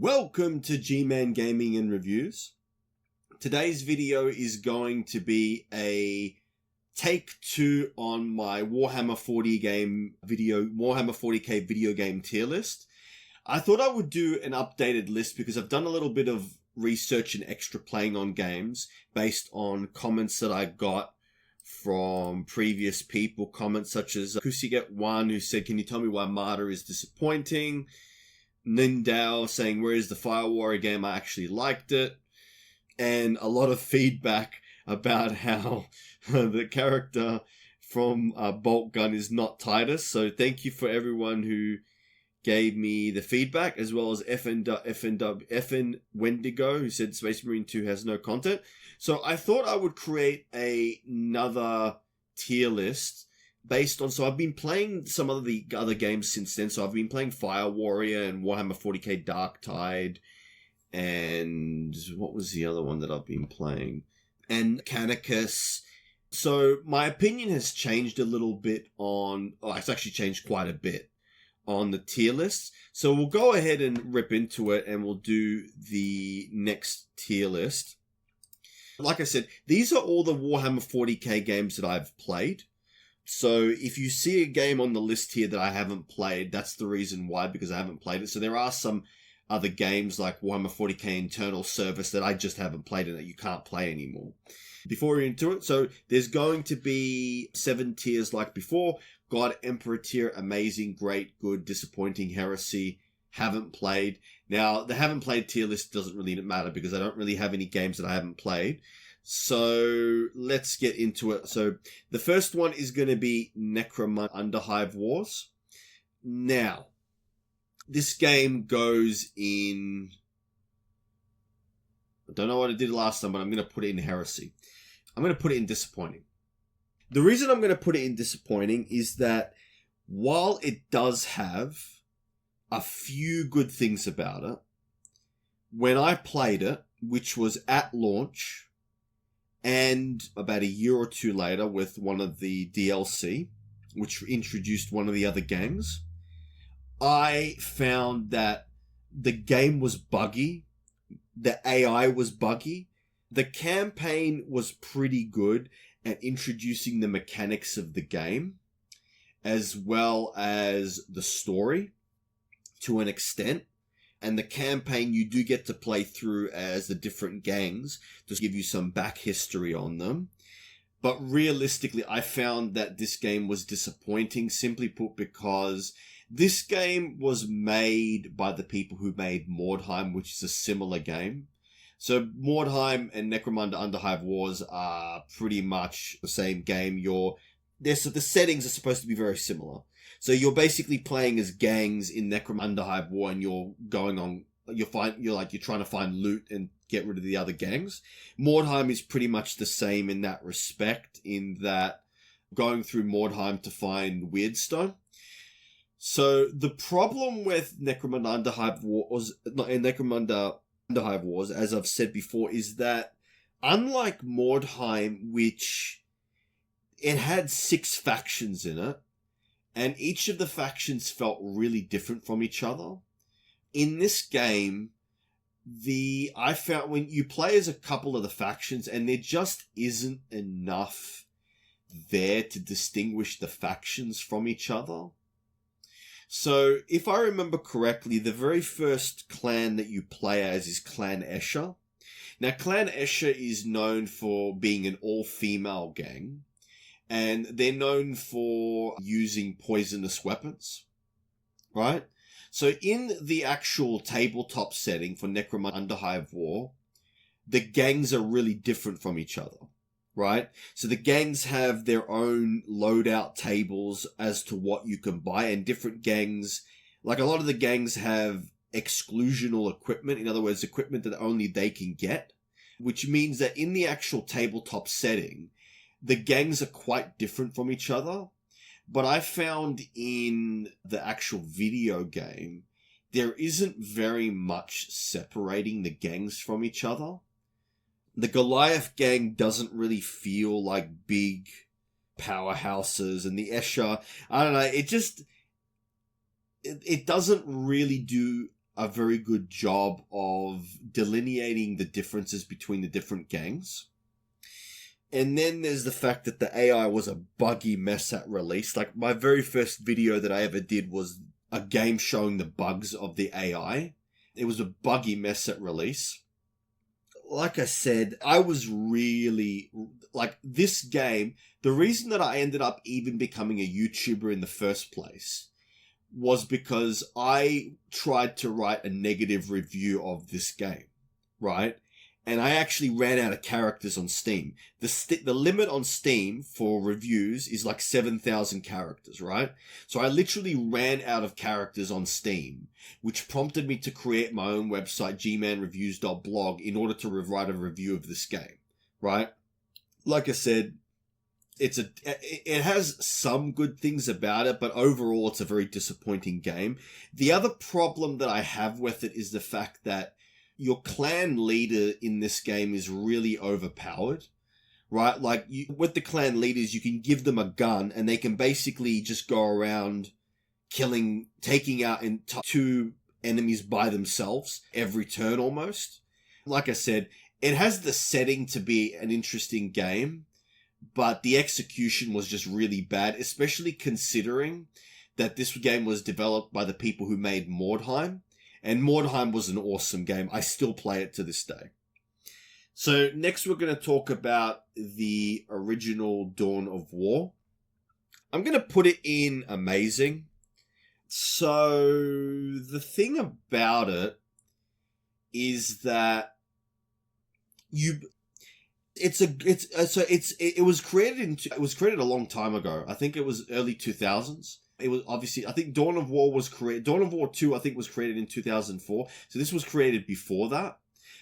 Welcome to G-Man Gaming and Reviews. Today's video is going to be a take two on my Warhammer 40K video game tier list. I thought I would do an updated list because I've done a little bit of research and extra playing on games based on comments that I got from previous people. Comments such as Kusiget1, who said, "Can you tell me why Armada is disappointing?" Nindao saying, "Where is the Fire Warrior game? I actually liked it." And a lot of feedback about how the character from Boltgun is not Titus. So thank you for everyone who gave me the feedback, as well as FN Wendigo, who said Space Marine 2 has no content. So I thought I would create another tier list based on, so I've been playing some of the other games since then. So I've been playing Fire Warrior and Warhammer 40K Darktide, and what was the other one that I've been playing? And Mechanicus. So my opinion has changed a little bit it's actually changed quite a bit on the tier list. So we'll go ahead and rip into it and we'll do the next tier list. Like I said, these are all the Warhammer 40K games that I've played. So if you see a game on the list here that I haven't played, that's the reason why, because I haven't played it. So there are some other games like Warhammer 40K Internal Service that I just haven't played and that you can't play anymore. Before we're into it, so there's going to be 7 tiers like before. God, Emperor tier, amazing, great, good, disappointing, heresy, haven't played. Now, the haven't played tier list doesn't really matter because I don't really have any games that I haven't played. So let's get into it. So the first one is going to be Necromunda Underhive Wars. Now, this game goes in, I don't know what I did last time, but I'm going to put it in heresy. I'm going to put it in disappointing. The reason I'm going to put it in disappointing is that while it does have a few good things about it, when I played it, which was at launch, and about a year or two later with one of the DLC, which introduced one of the other gangs, I found that the game was buggy, the AI was buggy, the campaign was pretty good at introducing the mechanics of the game, as well as the story to an extent. And the campaign you do get to play through as the different gangs to give you some back history on them. But realistically, I found that this game was disappointing, simply put, because this game was made by the people who made Mordheim, which is a similar game. So Mordheim and Necromunda Underhive Wars are pretty much the same game. The settings are supposed to be very similar. So you're basically playing as gangs in Necromunda Underhive War, and you're trying to find loot and get rid of the other gangs. Mordheim is pretty much the same in that respect, in that going through Mordheim to find Weirdstone. So the problem with Necromunda Underhive Wars, as I've said before, is that unlike Mordheim, which it had 6 factions in it, and each of the factions felt really different from each other. In this game, I found when you play as a couple of the factions, and there just isn't enough there to distinguish the factions from each other. So, if I remember correctly, the very first clan that you play as is Clan Escher. Now, Clan Escher is known for being an all-female gang, and they're known for using poisonous weapons, right? So in the actual tabletop setting for Necromunda Underhive War, the gangs are really different from each other, right? So the gangs have their own loadout tables as to what you can buy, and different gangs, like a lot of the gangs have exclusional equipment, in other words, equipment that only they can get, which means that in the actual tabletop setting, the gangs are quite different from each other. But I found in the actual video game, there isn't very much separating the gangs from each other. The Goliath gang doesn't really feel like big powerhouses, and the Escher, I don't know, it doesn't really do a very good job of delineating the differences between the different gangs. And then there's the fact that the AI was a buggy mess at release. Like, my very first video that I ever did was a game showing the bugs of the AI. It was a buggy mess at release. Like I said, I was really, like, this game, the reason that I ended up even becoming a YouTuber in the first place was because I tried to write a negative review of this game, right? And I actually ran out of characters on Steam. The limit on Steam for reviews is like 7,000 characters, right? So I literally ran out of characters on Steam, which prompted me to create my own website, gmanreviews.blog, in order to write a review of this game, right? Like I said, it has some good things about it, but overall it's a very disappointing game. The other problem that I have with it is the fact that your clan leader in this game is really overpowered, right? Like, with the clan leaders, you can give them a gun and they can basically just go around taking out two enemies by themselves every turn almost. Like I said, it has the setting to be an interesting game, but the execution was just really bad, especially considering that this game was developed by the people who made Mordheim. And Mordheim was an awesome game. I still play it to this day. So next we're going to talk about the original Dawn of War. I'm going to put it in amazing. So the thing about it is that it was created a long time ago. I think it was early 2000s. It was obviously, I think Dawn of War 2, I think, was created in 2004. So this was created before that.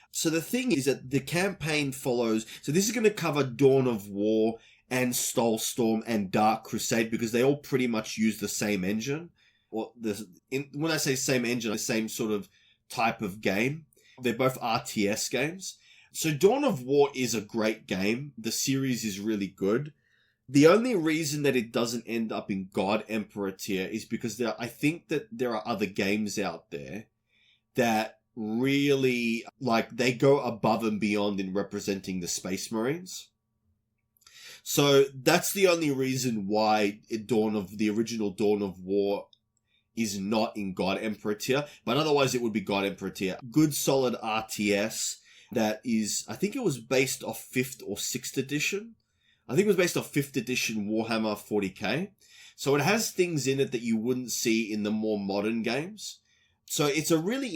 So the thing is that the campaign follows, so this is going to cover Dawn of War and Soulstorm and Dark Crusade because they all pretty much use the same engine. When I say same engine, the same sort of type of game. They're both RTS games. So Dawn of War is a great game. The series is really good. The only reason that it doesn't end up in God Emperor tier is because I think that there are other games out there that really, like, they go above and beyond in representing the Space Marines. So that's the only reason why the original Dawn of War is not in God Emperor tier, but otherwise it would be God Emperor tier. Good solid RTS that is, I think it was based off 5th or 6th edition. I think it was based off 5th edition Warhammer 40K. So it has things in it that you wouldn't see in the more modern games. So it's a really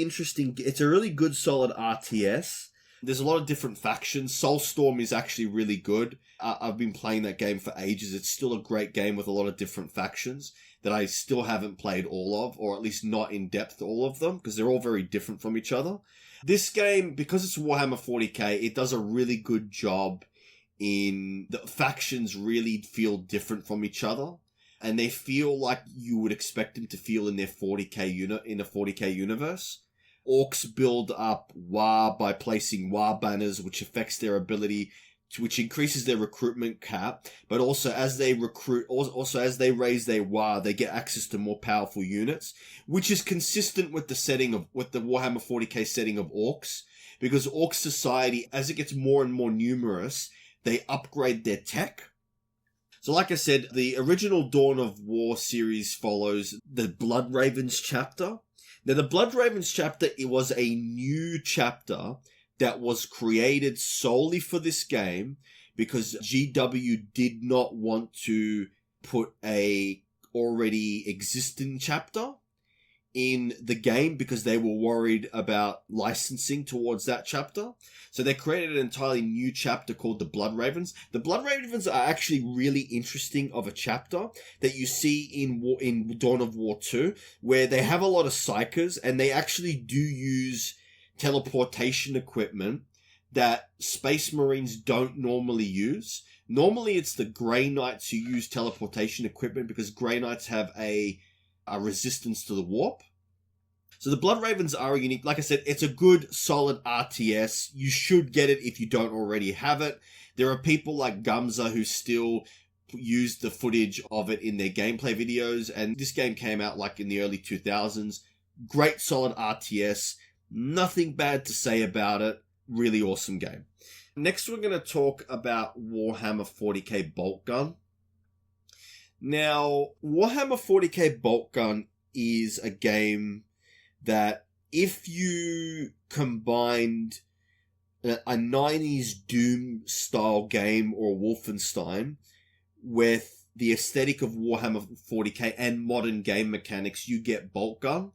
good solid RTS. There's a lot of different factions. Soulstorm is actually really good. I've been playing that game for ages. It's still a great game with a lot of different factions that I still haven't played all of, or at least not in depth all of them, because they're all very different from each other. This game, because it's Warhammer 40K, it does a really good job in the factions really feel different from each other, and they feel like you would expect them to feel in their 40K in a 40K universe. Orcs build up WAR by placing WAR banners, which affects their ability which increases their recruitment cap, but also as they as they raise their WAR, they get access to more powerful units, which is consistent with the Warhammer 40K setting of Orcs, because Orc society, as it gets more and more numerous, they upgrade their tech. So like I said, the original Dawn of War series follows the Blood Ravens chapter. Now the Blood Ravens chapter, it was a new chapter that was created solely for this game because GW did not want to put a already existing chapter in the game because they were worried about licensing towards that chapter. So they created an entirely new chapter called the Blood Ravens. The Blood Ravens are actually really interesting of a chapter that you see in Dawn of War 2, where they have a lot of psychers and they actually do use teleportation equipment that Space Marines don't normally use. Normally it's the Grey Knights who use teleportation equipment because Grey Knights have a resistance to the warp. So the Blood Ravens are unique. Like I said, it's a good, solid RTS. You should get it if you don't already have it. There are people like Gumza who still use the footage of it in their gameplay videos, and this game came out like in the early 2000s. great solid RTS, nothing bad to say about it, really awesome game. Next we're going to talk about Warhammer 40K Boltgun. Now, Warhammer 40K Boltgun is a game that if you combined a 90s Doom style game or Wolfenstein with the aesthetic of Warhammer 40k and modern game mechanics, you get Boltgun.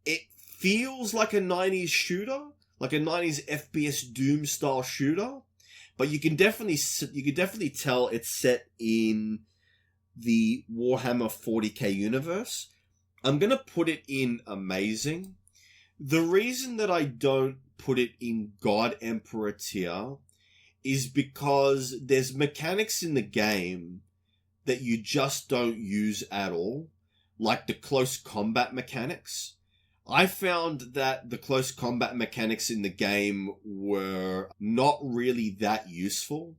It feels like a 90s shooter, like a 90s FPS Doom style shooter, but you can definitely tell it's set in the Warhammer 40k universe. I'm going to put it in amazing. The reason that I don't put it in God Emperor tier is because there's mechanics in the game that you just don't use at all, like the close combat mechanics. I found that the close combat mechanics in the game were not really that useful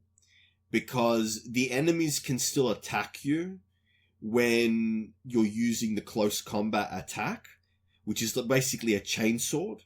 because the enemies can still attack you when you're using the close combat attack, which is basically a chainsword.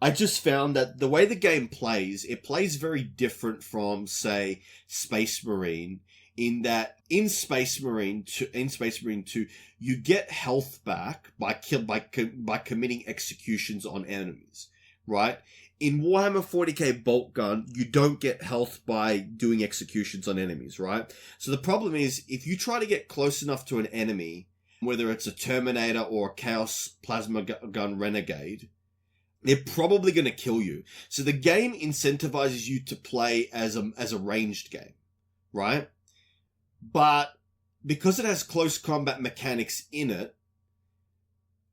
I just found that the way the game plays, it plays very different from, say, Space Marine, in that in Space Marine 2, you get health back by committing executions on enemies, right? In Warhammer 40k Boltgun, you don't get health by doing executions on enemies, right? So the problem is, if you try to get close enough to an enemy, whether it's a Terminator or a Chaos Plasma Gun Renegade, they're probably going to kill you. So the game incentivizes you to play as a ranged game, right? But because it has close combat mechanics in it,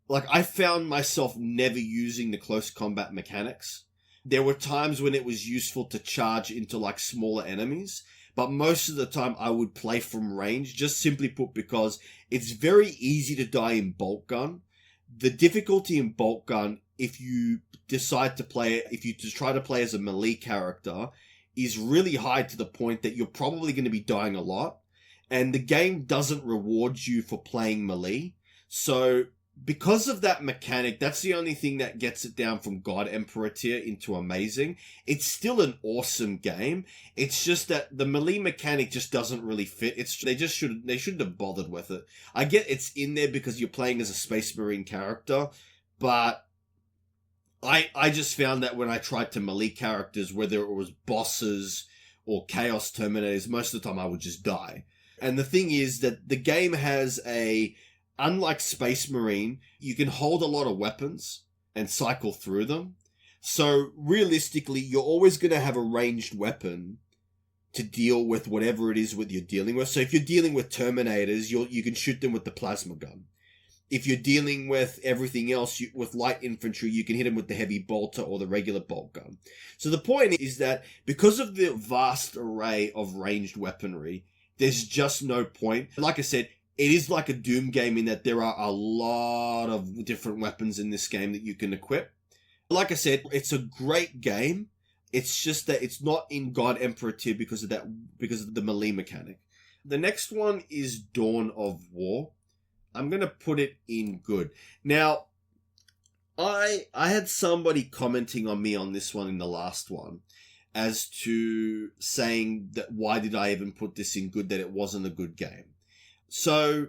like, I found myself never using the close combat mechanics. There were times when it was useful to charge into, like, smaller enemies, but most of the time I would play from range, just simply put because it's very easy to die in Boltgun. The difficulty in Boltgun, if you try to play as a melee character, is really high to the point that you're probably going to be dying a lot, and the game doesn't reward you for playing melee. So because of that mechanic, that's the only thing that gets it down from God Emperor tier into amazing. It's still an awesome game. It's just that the melee mechanic just doesn't really fit. They shouldn't have bothered with it. I get it's in there because you're playing as a Space Marine character, but I just found that when I tried to melee characters, whether it was bosses or Chaos Terminators, most of the time I would just die. And the thing is that the game has unlike Space Marine, you can hold a lot of weapons and cycle through them. So realistically, you're always going to have a ranged weapon to deal with whatever it is you're dealing with. So if you're dealing with Terminators, you can shoot them with the plasma gun. If you're dealing with everything else, with light infantry, you can hit them with the heavy bolter or the regular bolt gun. So the point is that because of the vast array of ranged weaponry, there's just no point. Like I said, it is like a Doom game in that there are a lot of different weapons in this game that you can equip. Like I said, it's a great game. It's just that it's not in God Emperor tier because of the melee mechanic. The next one is Dawn of War. I'm going to put it in good. Now, I had somebody commenting on me on this one in the last one as to saying that why did I even put this in good, that it wasn't a good game. So,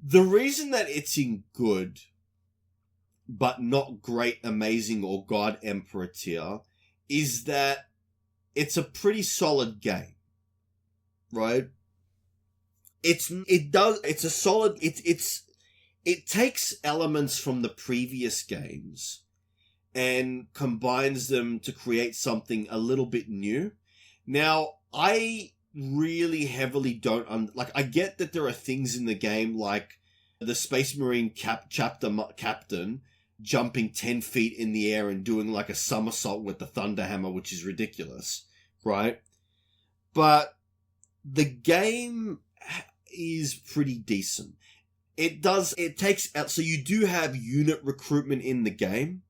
the reason that it's in good, but not great, amazing, or God Emperor tier, is that it's a pretty solid game, right? It takes elements from the previous games and combines them to create something a little bit new. Now, I really heavily don't I get that there are things in the game like the Space Marine captain jumping 10 feet in the air and doing like a somersault with the thunder hammer, which is ridiculous, right? But the game is pretty decent. It takes out, so you do have unit recruitment in the game.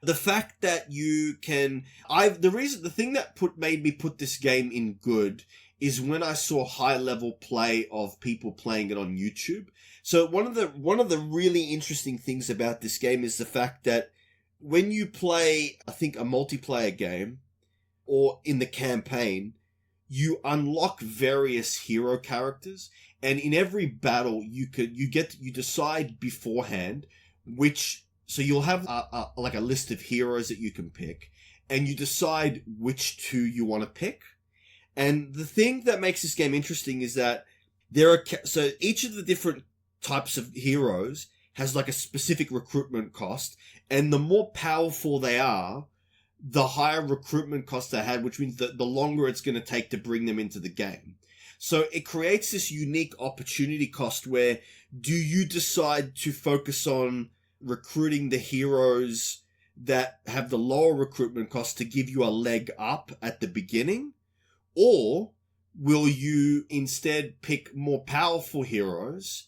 The fact that you can, the thing that made me put this game in good is when I saw high-level play of people playing it on YouTube. So one of the really interesting things about this game is the fact that when you play, I think, a multiplayer game, or in the campaign, you unlock various hero characters, and in every battle you decide beforehand which. So you'll have a list of heroes that you can pick, and you decide which two you want to pick. And the thing that makes this game interesting is that so each of the different types of heroes has like a specific recruitment cost, and the more powerful they are, the higher recruitment cost they had, which means that the longer it's going to take to bring them into the game. So it creates this unique opportunity cost where do you decide to focus on recruiting the heroes that have the lower recruitment cost to give you a leg up at the beginning? Or will you instead pick more powerful heroes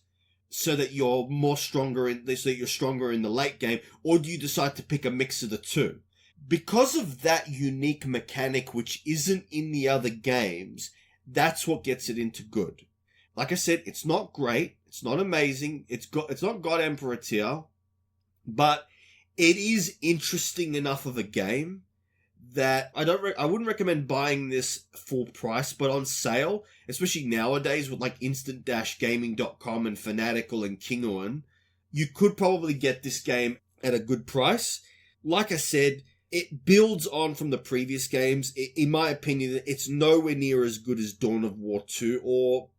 so that you're stronger in the late game? Or do you decide to pick a mix of the two? Because of that unique mechanic, which isn't in the other games, that's what gets it into good. Like I said, it's not great. It's not amazing. It's not God Emperor tier, but it is interesting enough of a game that I wouldn't recommend buying this full price, but on sale, especially nowadays with like instant-gaming.com and Fanatical and Kinguin, you could probably get this game at a good price. Like I said, it builds on from the previous games. In my opinion, it's nowhere near as good as Dawn of War 2, or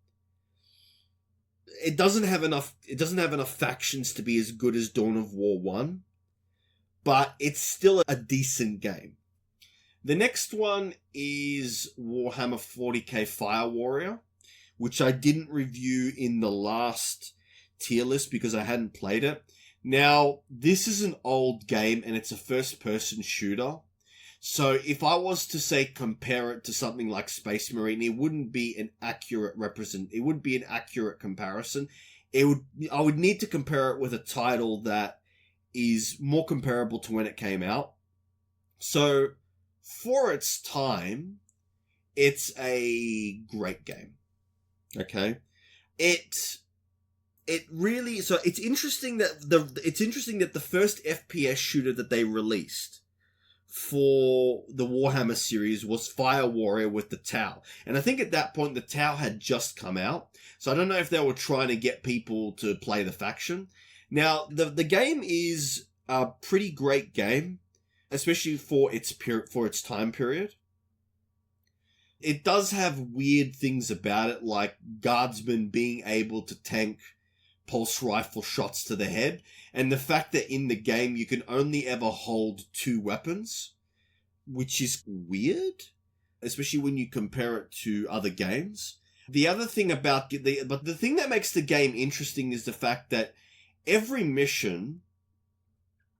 it doesn't have enough factions to be as good as Dawn of War 1, but it's still a decent game. The next one is Warhammer 40K Fire Warrior, which I didn't review in the last tier list because I hadn't played it. Now, this is an old game and it's a first-person shooter. So if I was to say compare it to something like Space Marine, it wouldn't be an accurate comparison. I would need to compare it with a title that is more comparable to when it came out. So for its time, it's a great game. Okay? It's interesting that the first FPS shooter that they released for the Warhammer series was Fire Warrior with the Tau. And I think at that point the Tau had just come out. So I don't know if they were trying to get people to play the faction. Now, the game is a pretty great game, especially for its time period. It does have weird things about it, like guardsmen being able to tank pulse rifle shots to the head, and the fact that in the game you can only ever hold 2 weapons, which is weird, especially when you compare it to other games. The other thing the thing that makes the game interesting is the fact that every mission,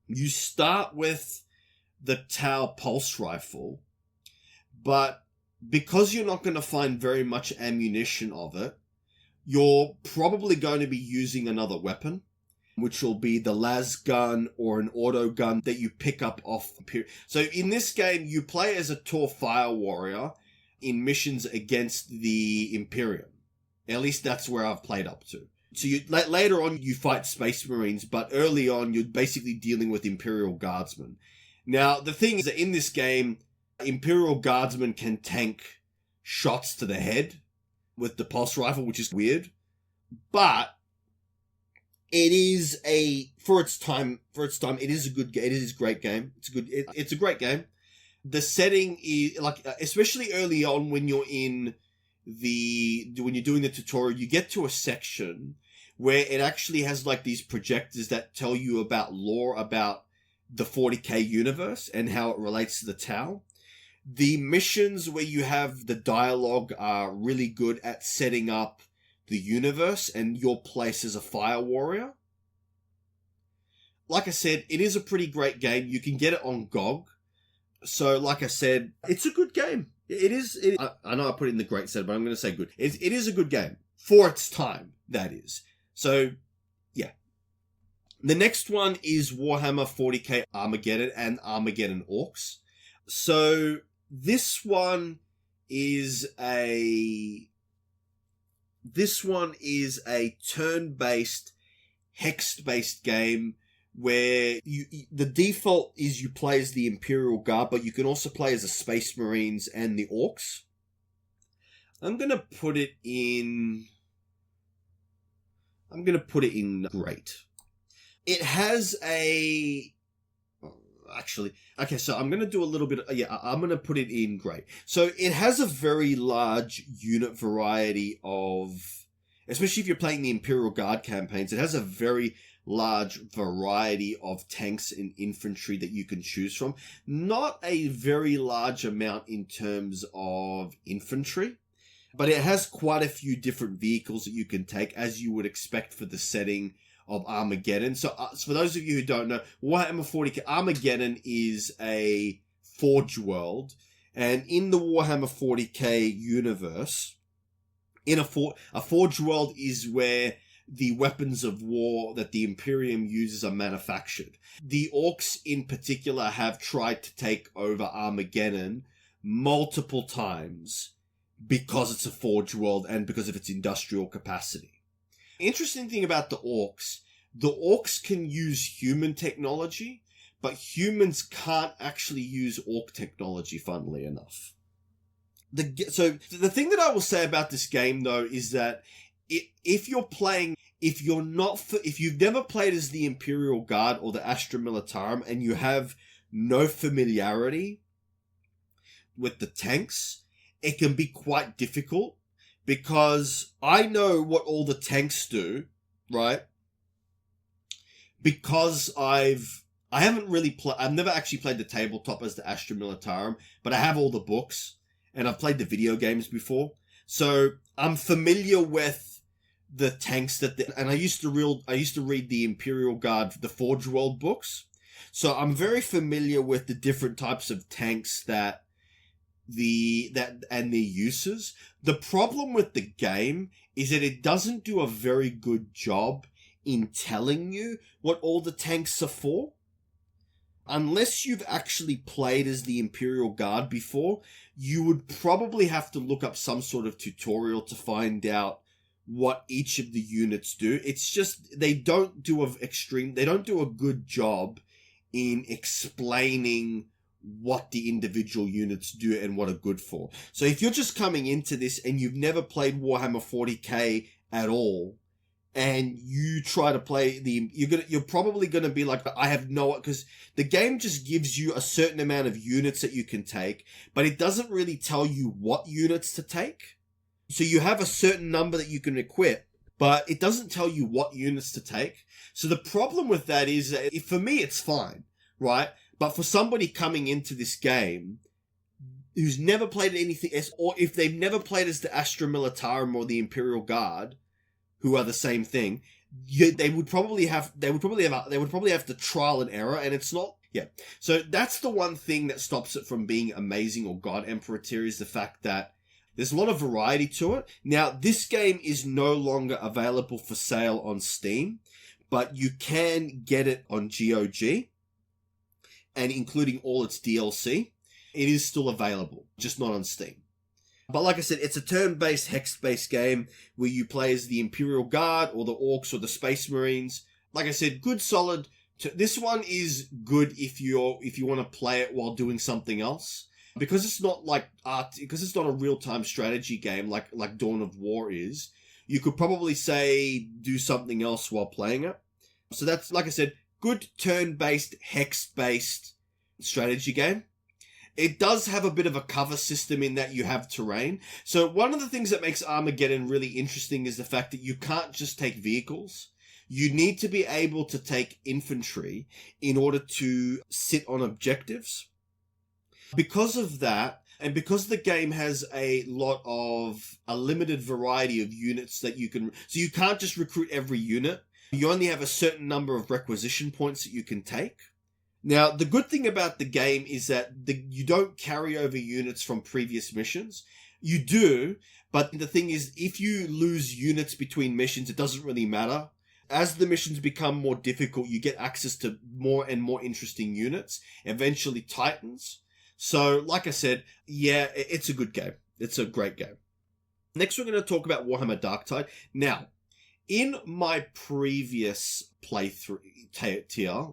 you start with the Tau pulse rifle, but because you're not going to find very much ammunition of it, you're probably going to be using another weapon, which will be the las gun or an auto gun that you pick up off. So in this game, you play as a Tor Fire Warrior in missions against the Imperium. At least that's where I've played up to. So later on, you fight Space Marines, but early on, you're basically dealing with Imperial Guardsmen. Now, the thing is that in this game, Imperial Guardsmen can tank shots to the head with the pulse rifle, which is weird. But it is for its time, it is a good game. It is a great game. It's a great game. The setting is especially early on when you're doing the tutorial, you get to a section where it actually has like these projectors that tell you about lore about the 40K universe and how it relates to the Tau. The missions where you have the dialogue are really good at setting up the universe and your place as a fire warrior. Like I said, it is a pretty great game. You can get it on GOG. So, like I said, it's a good game. I know I put it in the great set, but I'm going to say good. It is a good game. For its time, that is. So, yeah. The next one is Warhammer 40k Armageddon and Armageddon Orcs. So, this one is a turn-based, hex-based game where the default is you play as the Imperial Guard, but you can also play as the Space Marines and the Orcs. I'm going to put it in great. It has a... Actually, okay, so I'm going to do a little bit... I'm going to put it in great. So it has a very large unit variety of... Especially if you're playing the Imperial Guard campaigns, it has a very large variety of tanks and infantry that you can choose from. Not a very large amount in terms of infantry, but it has quite a few different vehicles that you can take, as you would expect for the setting of Armageddon. So for those of you who don't know, Warhammer 40K, Armageddon is a Forge world, and in the Warhammer 40K universe, a Forge world is where the weapons of war that the Imperium uses are manufactured. The Orcs in particular have tried to take over Armageddon multiple times because it's a Forge world and because of its industrial capacity. Interesting thing about the Orcs can use human technology, but humans can't actually use Orc technology, funnily enough. So the thing that I will say about this game, though, is that if you've never played as the Imperial Guard or the Astra Militarum and you have no familiarity with the tanks, it can be quite difficult, because I know what all the tanks do, right? Because I've never actually played the tabletop as the Astra Militarum, but I have all the books and I've played the video games before. So I'm familiar with the tanks and I used to read the Imperial Guard, the Forge World books. So I'm very familiar with the different types of tanks and their uses. The problem with the game is that it doesn't do a very good job in telling you what all the tanks are for. Unless you've actually played as the Imperial Guard before, you would probably have to look up some sort of tutorial to find out what each of the units do. It's just, they don't do a good job in explaining what the individual units do and what are good for. So if you're just coming into this and you've never played Warhammer 40K at all, and you try to play you're probably gonna be like, I have no, because the game just gives you a certain amount of units that you can take, but it doesn't really tell you what units to take. So you have a certain number that you can equip, but it doesn't tell you what units to take. So the problem with that is that for me, it's fine, right? But for somebody coming into this game who's never played anything else, or if they've never played as the Astra Militarum or the Imperial Guard, who are the same thing, they would probably have to trial and error, and it's not. Yeah. So that's the one thing that stops it from being amazing or God Emperor tier, is the fact that there's a lot of variety to it. Now, this game is no longer available for sale on Steam, but you can get it on GOG, and including all its DLC, it is still available, just not on Steam. But like I said, it's a turn-based, hex-based game where you play as the Imperial Guard or the Orcs or the Space Marines. Like I said, good, solid. This one is good if you want to play it while doing something else. Because it's not because it's not a real-time strategy game like Dawn of War is, you could probably say do something else while playing it. So that's, like I said, good turn-based, hex-based strategy game. It does have a bit of a cover system in that you have terrain. So one of the things that makes Armageddon really interesting is the fact that you can't just take vehicles. You need to be able to take infantry in order to sit on objectives. Because of that, and because the game has a limited variety of units that you can, so you can't just recruit every unit. You only have a certain number of requisition points that you can take. Now, the good thing about the game is that you don't carry over units from previous missions. You do, but the thing is, if you lose units between missions, it doesn't really matter. As the missions become more difficult, you get access to more and more interesting units, eventually Titans. So, like I said, yeah, it's a good game. It's a great game. Next, we're going to talk about Warhammer Darktide. Now, in my previous playthrough tier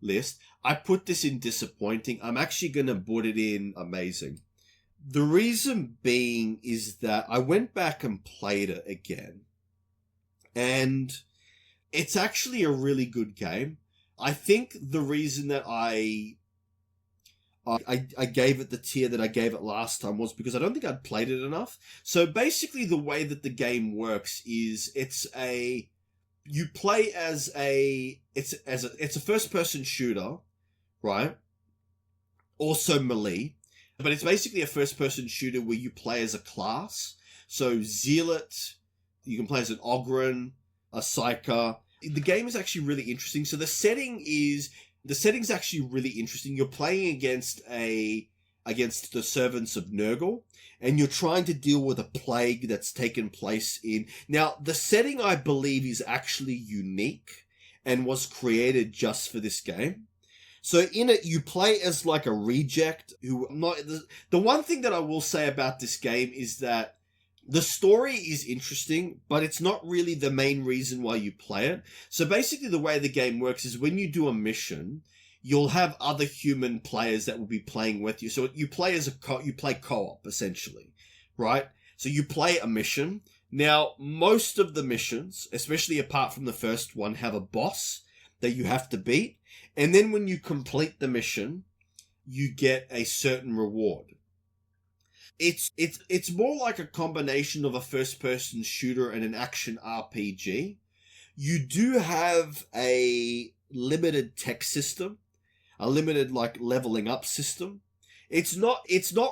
list, I put this in disappointing. I'm actually going to put it in amazing. The reason being is that I went back and played it again. And it's actually a really good game. I think the reason that I gave it the tier that I gave it last time was because I don't think I'd played it enough. So basically the way that the game works is it's a first person shooter, right? Also melee, but it's basically a first person shooter where you play as a class. So Zealot, you can play as an Ogryn, a Psyker. The game is actually really interesting. So the setting's actually really interesting. You're playing against the servants of Nurgle, and you're trying to deal with a plague that's taken place in... Now, the setting, I believe, is actually unique and was created just for this game. So in it, you play as like a reject who... The one thing that I will say about this game is that the story is interesting, but it's not really the main reason why you play it. So basically the way the game works is when you do a mission, you'll have other human players that will be playing with you. So you play you play co-op, essentially, right? So you play a mission. Now, most of the missions, especially apart from the first one, have a boss that you have to beat. And then when you complete the mission, you get a certain reward. It's more like a combination of a first-person shooter and an action RPG. You do have a limited tech system, a limited leveling up system. It's not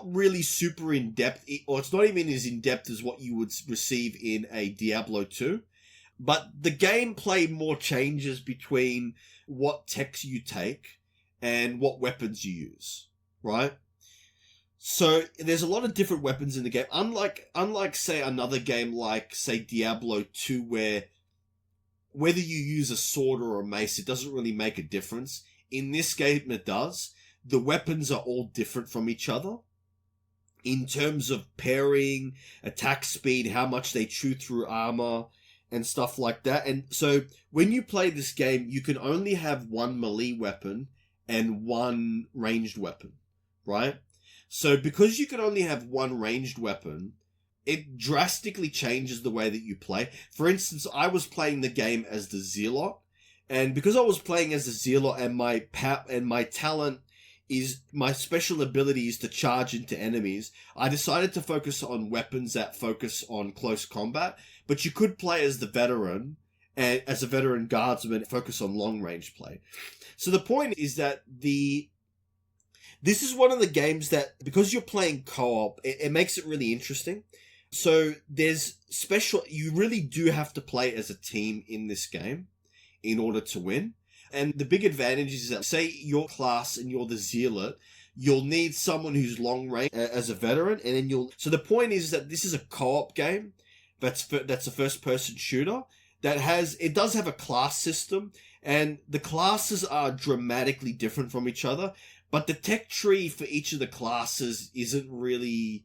really super in depth, or it's not even as in depth as what you would receive in a Diablo 2. But the gameplay more changes between what techs you take and what weapons you use, right? So there's a lot of different weapons in the game. Unlike say another game like say Diablo 2, where whether you use a sword or a mace, it doesn't really make a difference. In this game, it does. The weapons are all different from each other in terms of pairing, attack speed, how much they chew through armor, and stuff like that. And so when you play this game, you can only have one melee weapon and one ranged weapon, right? So because you can only have one ranged weapon, it drastically changes the way that you play. For instance, I was playing the game as the Zealot, and because I was playing as the Zealot and my talent is, my special ability is to charge into enemies, I decided to focus on weapons that focus on close combat. But you could play as the veteran, and as a veteran guardsman, focus on long range play. So the point is that this is one of the games that, because you're playing co-op, it makes it really interesting. So you really do have to play as a team in this game in order to win. And the big advantage is that, say your class and you're the Zealot, you'll need someone who's long range as a veteran, and then so the point is that this is a co-op game that's a first person shooter it does have a class system, and the classes are dramatically different from each other. But the tech tree for each of the classes isn't really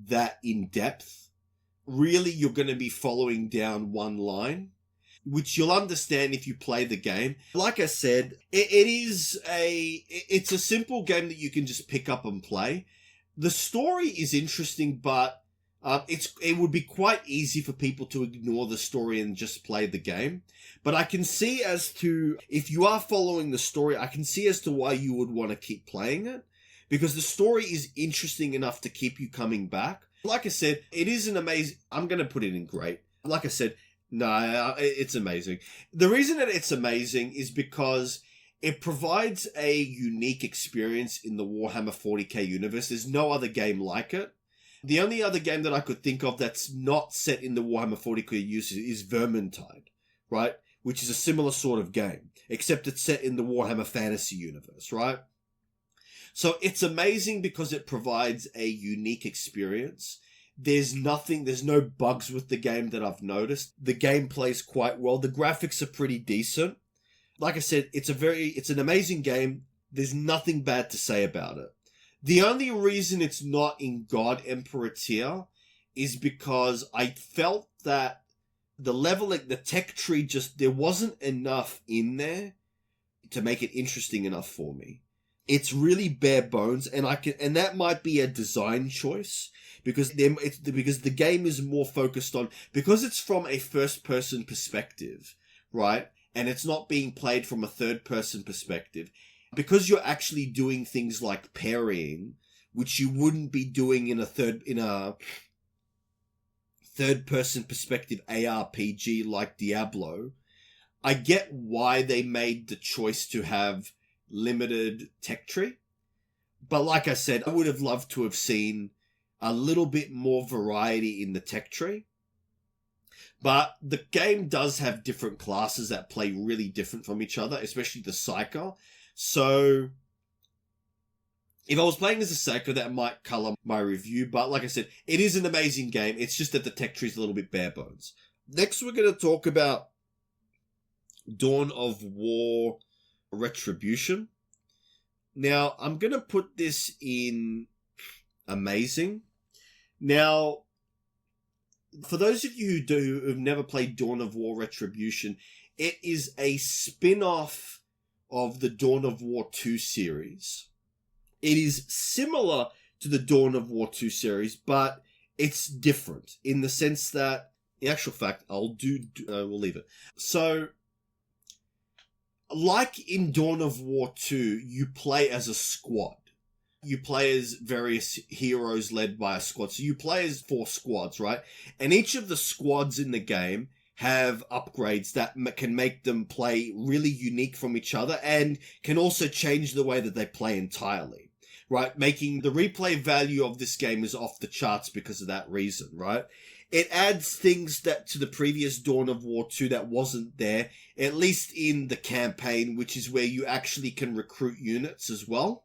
that in-depth. Really, you're going to be following down one line, which you'll understand if you play the game. Like I said, it's a simple game that you can just pick up and play. The story is interesting, but it would be quite easy for people to ignore the story and just play the game. But I can see if you are following the story, I can see as to why you would want to keep playing it, because the story is interesting enough to keep you coming back. Like I said, it is an amazing... I'm going to put it in great. Like I said, no, it's amazing. The reason that it's amazing is because it provides a unique experience in the Warhammer 40K universe. There's no other game like it. The only other game that I could think of that's not set in the Warhammer 40K universe is Vermintide, right? Which is a similar sort of game, except it's set in the Warhammer Fantasy universe, right? So it's amazing because it provides a unique experience. There's no bugs with the game that I've noticed. The game plays quite well. The graphics are pretty decent. Like I said, it's an amazing game. There's nothing bad to say about it. The only reason it's not in God Emperor tier is because I felt that the leveling, the tech tree, just there wasn't enough in there to make it interesting enough for me. It's really bare bones, and that might be a design choice because the game is more focused on, because it's from a first person perspective, right? And it's not being played from a third person perspective, because you're actually doing things like parrying, which you wouldn't be doing in a third person perspective ARPG like Diablo. I get why they made the choice to have limited tech tree, but like I said, I would have loved to have seen a little bit more variety in the tech tree. But the game does have different classes that play really different from each other, especially the Psyker. So if I was playing as a Psyker, that might colour my review, but like I said, it is an amazing game. It's just that the tech tree is a little bit bare bones. Next, we're going to talk about Dawn of War Retribution. Now, I'm going to put this in amazing. Now, for those of you who've never played Dawn of War Retribution, it is a spin-off of the Dawn of War 2 series. It is similar to the Dawn of War 2 series, but it's different in the sense that, in actual fact, we'll leave it. So, like in Dawn of War 2, you play as a squad. You play as various heroes led by a squad. So you play as 4 squads, right? And each of the squads in the game have upgrades that can make them play really unique from each other and can also change the way that they play entirely, right? Making the replay value of this game is off the charts because of that reason, right? It adds things that to the previous Dawn of War 2 that wasn't there, at least in the campaign, which is where you actually can recruit units as well.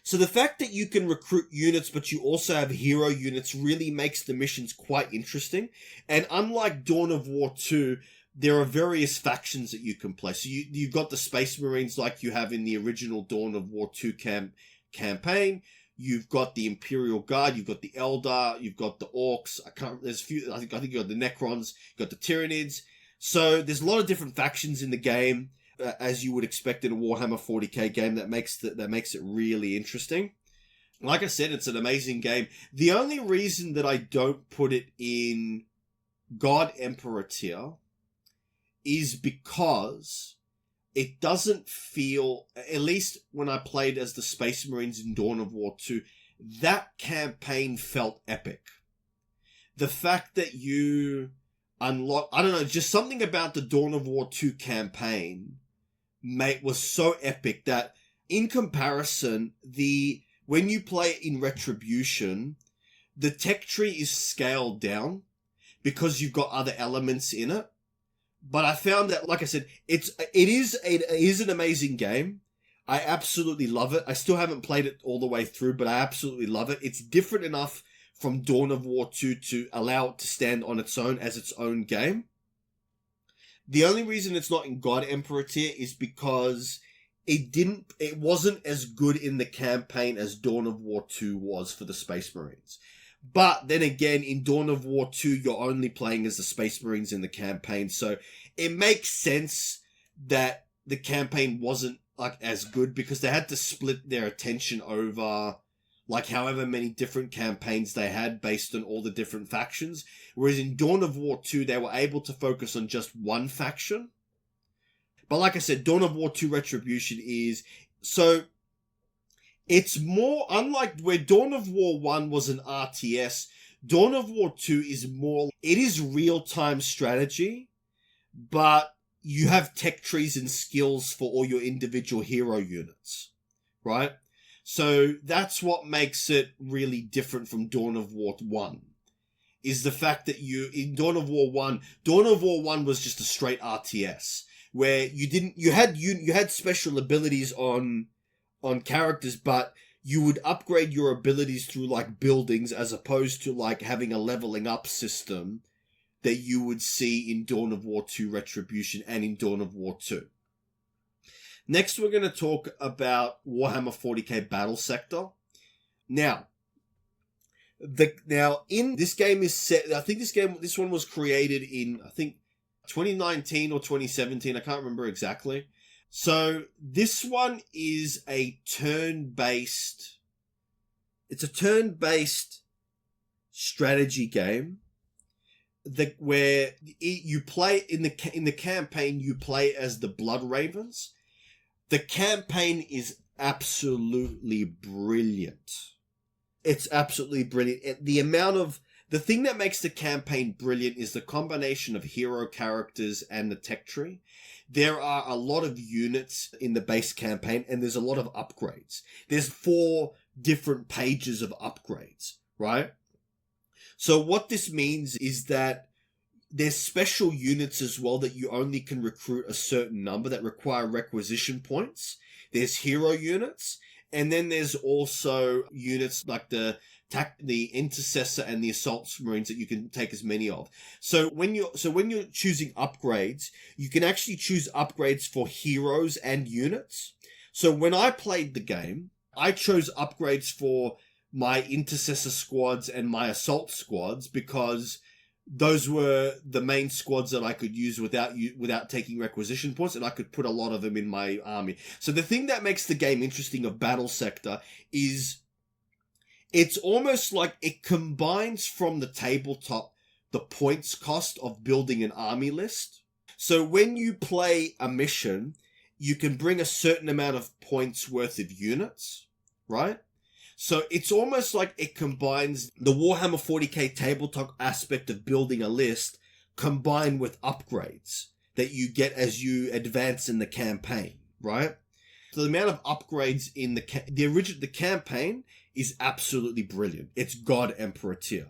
So the fact that you can recruit units, but you also have hero units, really makes the missions quite interesting. And unlike Dawn of War 2, there are various factions that you can play. So you've got the Space Marines like you have in the original Dawn of War 2 campaign. You've got the Imperial Guard, you've got the Eldar, you've got the Orcs. I think you got the Necrons, you've got the Tyranids. So there's a lot of different factions in the game, as you would expect in a Warhammer 40K game. That makes it really interesting. Like I said, it's an amazing game. The only reason that I don't put it in God Emperor tier is because it doesn't feel, at least when I played as the Space Marines in Dawn of War 2, that campaign felt epic. The fact that you unlock, I don't know, just something about the Dawn of War 2 campaign was so epic that in comparison, when you play in Retribution, the tech tree is scaled down because you've got other elements in it. But I found that, like I said, it is an amazing game. I absolutely love it. I still haven't played it all the way through, but I absolutely love it. It's different enough from Dawn of War 2 to allow it to stand on its own as its own game. The only reason it's not in God Emperor tier is because it wasn't as good in the campaign as Dawn of War 2 was for the Space Marines. But then again, in Dawn of War 2, you're only playing as the Space Marines in the campaign, so it makes sense that the campaign wasn't like as good because they had to split their attention over like however many different campaigns they had based on all the different factions. Whereas in Dawn of War 2, they were able to focus on just one faction. But like I said, Dawn of War 2 Retribution is... So, it's more... Unlike where Dawn of War 1 was an RTS, Dawn of War 2 is more... It is real-time strategy, but you have tech trees and skills for all your individual hero units, right? So that's what makes it really different from Dawn of War 1, is the fact that in Dawn of War 1 was just a straight RTS, where you had special abilities on characters, but you would upgrade your abilities through like buildings as opposed to like having a leveling up system that you would see in Dawn of War 2 Retribution and in Dawn of War 2. Next, we're going to talk about Warhammer 40K Battle Sector. Now, in this game is set. I think this one was created in 2019 or 2017. I can't remember exactly. So this one is a turn-based. It's a turn-based strategy game. Where you play in the campaign, you play as the Blood Ravens. The campaign is absolutely brilliant. It's absolutely brilliant. The thing that makes the campaign brilliant is the combination of hero characters and the tech tree. There are a lot of units in the base campaign, and there's a lot of upgrades. There's 4 different pages of upgrades, right? So what this means is that there's special units as well that you only can recruit a certain number that require requisition points. There's hero units, and then there's also units like the intercessor and the assault marines that you can take as many of. So when you're choosing upgrades, you can actually choose upgrades for heroes and units. So when I played the game, I chose upgrades for my intercessor squads and my assault squads because those were the main squads that I could use without taking requisition points, and I could put a lot of them in my army. So the thing that makes the game interesting of Battle Sector is it's almost like it combines from the tabletop the points cost of building an army list. So when you play a mission, you can bring a certain amount of points worth of units, right? So it's almost like it combines the Warhammer 40K tabletop aspect of building a list combined with upgrades that you get as you advance in the campaign, right? So the amount of upgrades in the campaign is absolutely brilliant. It's God Emperor tier.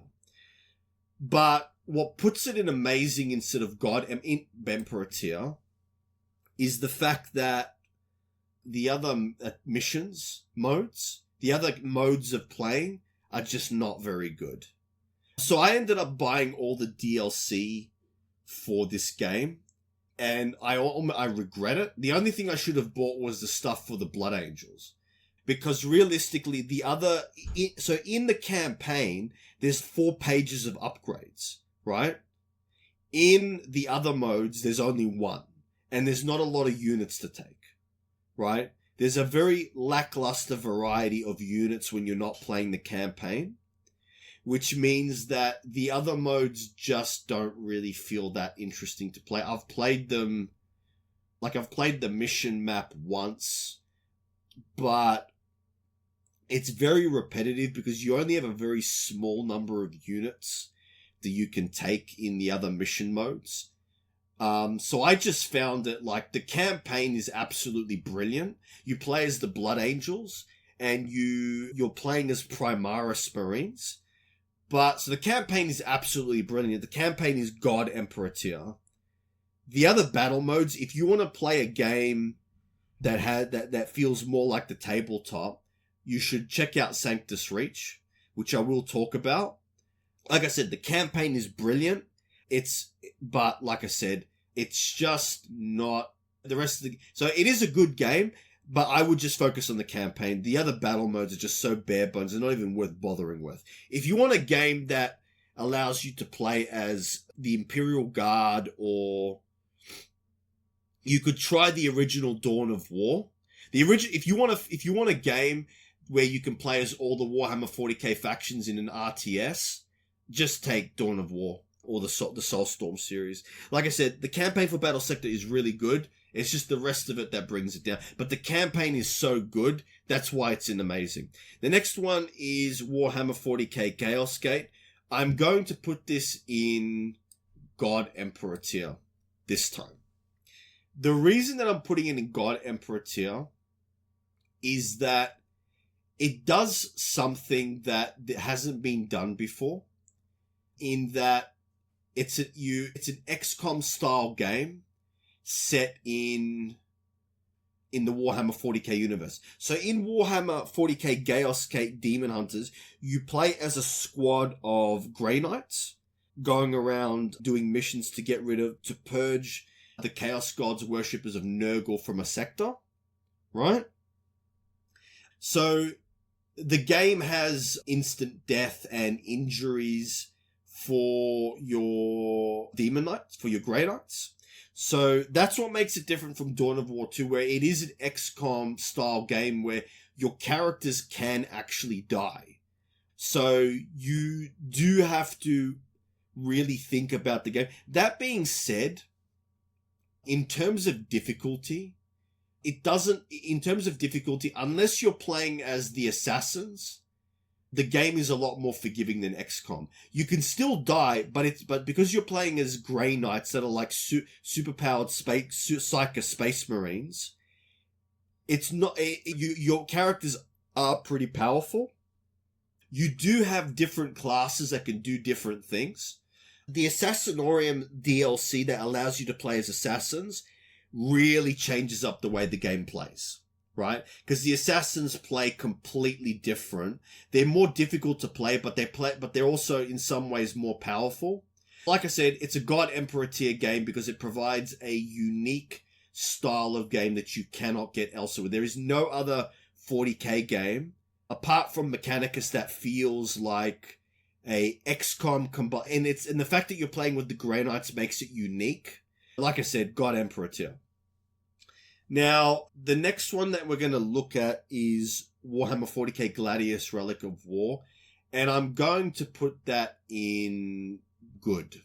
But what puts it in amazing instead of God Emperor tier is the fact that the other the other modes of playing are just not very good. So I ended up buying all the DLC for this game, and I regret it. The only thing I should have bought was the stuff for the Blood Angels. Because realistically, in the campaign, there's 4 pages of upgrades, right? In the other modes, there's only 1. And there's not a lot of units to take, right? There's a very lackluster variety of units when you're not playing the campaign, which means that the other modes just don't really feel that interesting to play. I've played them, I've played the mission map once, but it's very repetitive because you only have a very small number of units that you can take in the other mission modes. So I just found that the campaign is absolutely brilliant. You play as the Blood Angels and you're playing as Primaris Marines. So the campaign is absolutely brilliant. The campaign is God Emperor tier. The other battle modes, if you want to play a game that feels more like the tabletop, you should check out Sanctus Reach, which I will talk about. Like I said, the campaign is brilliant. But like I said, it's just not the rest of so it is a good game, but I would just focus on the campaign. The other battle modes are just so bare bones, they're not even worth bothering with. If you want a game that allows you to play as the Imperial Guard, or you could try the original Dawn of War. If you want a game where you can play as all the Warhammer 40K factions in an RTS, just take Dawn of War or the Soulstorm series. Like I said, the campaign for Battle Sector is really good. It's just the rest of it that brings it down. But the campaign is so good, that's why it's amazing. The next one is Warhammer 40K Chaos Gate. I'm going to put this in God Emperor tier this time. The reason that I'm putting it in God Emperor tier is that it does something that hasn't been done before, in that it's an XCOM style game set in the Warhammer 40K universe. So in Warhammer 40K Chaos Gate Demon Hunters, you play as a squad of Grey Knights going around doing missions to purge the Chaos Gods worshippers of Nurgle from a sector, right? So the game has instant death and injuries for your Demon Knights, for your Grey Knights. So that's what makes it different from Dawn of War 2, where it is an XCOM style game where your characters can actually die. So you do have to really think about the game. That being said, in terms of difficulty, unless you're playing as the assassins, the game is a lot more forgiving than XCOM. You can still die, but because you're playing as Grey Knights that are like superpowered Psyker Space Marines, it's not, your characters are pretty powerful. You do have different classes that can do different things. The Assassinorium DLC that allows you to play as assassins really changes up the way the game plays, right? Because the assassins play completely different. They're more difficult to play, but they're also in some ways more powerful. Like I said, it's a God Emperor tier game because it provides a unique style of game that you cannot get elsewhere. There is no other 40k game apart from Mechanicus that feels like a XCOM combined, and the fact that you're playing with the Grey Knights makes it unique. Like I said, God Emperor tier. Now, the next one that we're going to look at is Warhammer 40k Gladius Relic of War, and I'm going to put that in good.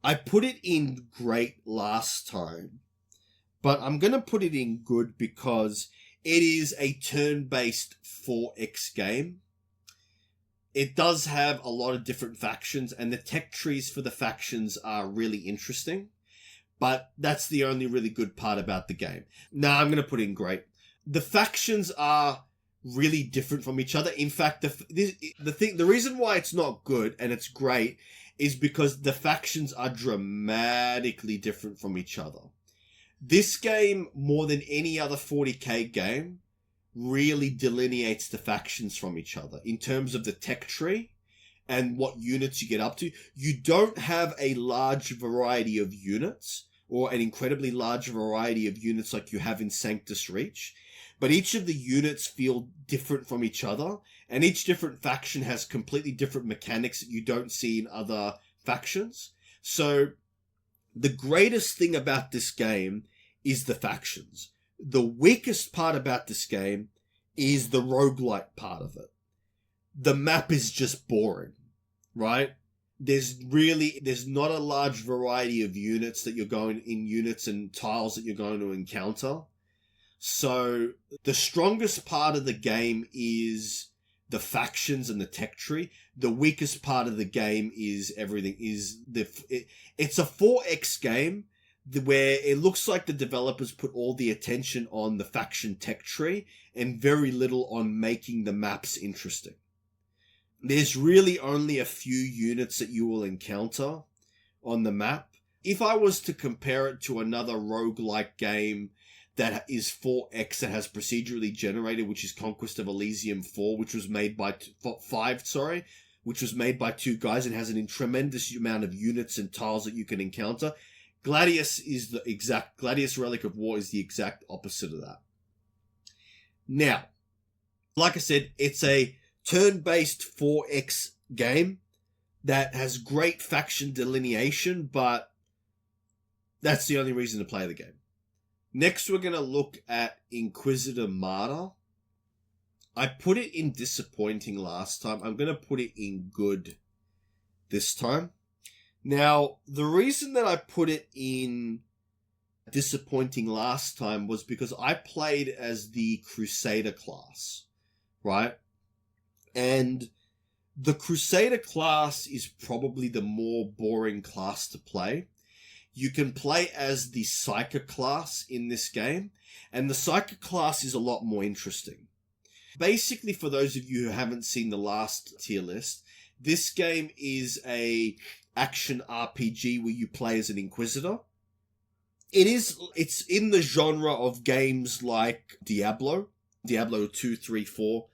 I put it in great last time, but I'm going to put it in good because it is a turn-based 4X game. It does have a lot of different factions, and the tech trees for the factions are really interesting. But that's the only really good part about the game. Now, I'm going to put in great. The factions are really different from each other. In fact, the reason why it's not good and it's great is because the factions are dramatically different from each other. This game, more than any other 40k game, really delineates the factions from each other in terms of the tech tree and what units you get up to. You don't have a large variety of units or an incredibly large variety of units like you have in Sanctus Reach, but each of the units feel different from each other, and each different faction has completely different mechanics that you don't see in other factions. So the greatest thing about this game is the factions. The weakest part about this game is the roguelike part of it. The map is just boring, right? There's not a large variety of units that you're going in, units and tiles that you're going to encounter. So the strongest part of the game is the factions and the tech tree. The weakest part of the game is everything. It's a 4X game where it looks like the developers put all the attention on the faction tech tree and very little on making the maps interesting. There's really only a few units that you will encounter on the map. If I was to compare it to another roguelike game that is 4X that has procedurally generated, which is Conquest of Elysium 4, which was made by 5, which was made by two guys and has a tremendous amount of units and tiles that you can encounter. Gladius Relic of War is the exact opposite of that. Now, like I said, it's a turn-based 4X game that has great faction delineation, but that's the only reason to play the game. Next, we're going to look at Inquisitor Martyr. I put it in disappointing last time. I'm going to put it in good this time. Now, the reason that I put it in disappointing last time was because I played as the Crusader class, right? And the Crusader class is probably the more boring class to play. You can play as the Psyker class in this game, and the Psyker class is a lot more interesting. Basically, for those of you who haven't seen the last tier list, this game is a action RPG where you play as an Inquisitor. It's in the genre of games like Diablo 2, 3, 4,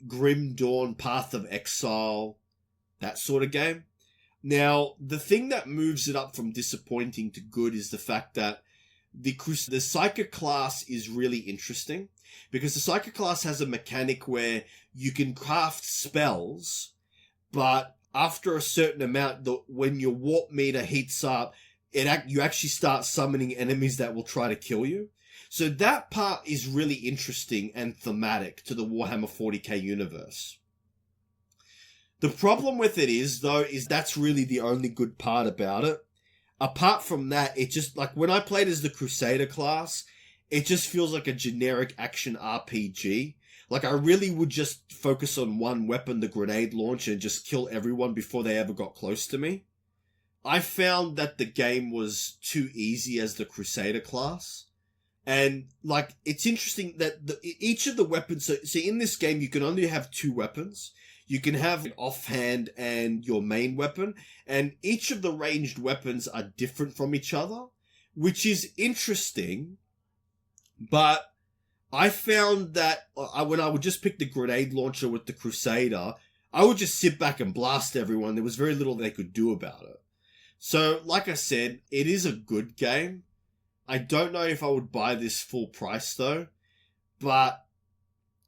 Grim Dawn, Path of Exile, that sort of game. Now, the thing that moves it up from disappointing to good is the fact that the Psyker class is really interesting. Because the Psychic class has a mechanic where you can craft spells, but after a certain amount, when your warp meter heats up, you actually start summoning enemies that will try to kill you. So that part is really interesting and thematic to the Warhammer 40k universe. The problem with it is that's really the only good part about it. Apart from that, it just, like, when I played as the Crusader class, it just feels like a generic action RPG. Like, I really would just focus on one weapon, the grenade launcher, and just kill everyone before they ever got close to me. I found that the game was too easy as the Crusader class. And, like, it's interesting that each of the weapons... So in this game, you can only have 2 weapons. You can have an offhand and your main weapon. And each of the ranged weapons are different from each other, which is interesting. But I found that when I would just pick the grenade launcher with the Crusader, I would just sit back and blast everyone. There was very little they could do about it. So, like I said, it is a good game. I don't know if I would buy this full price, though. But,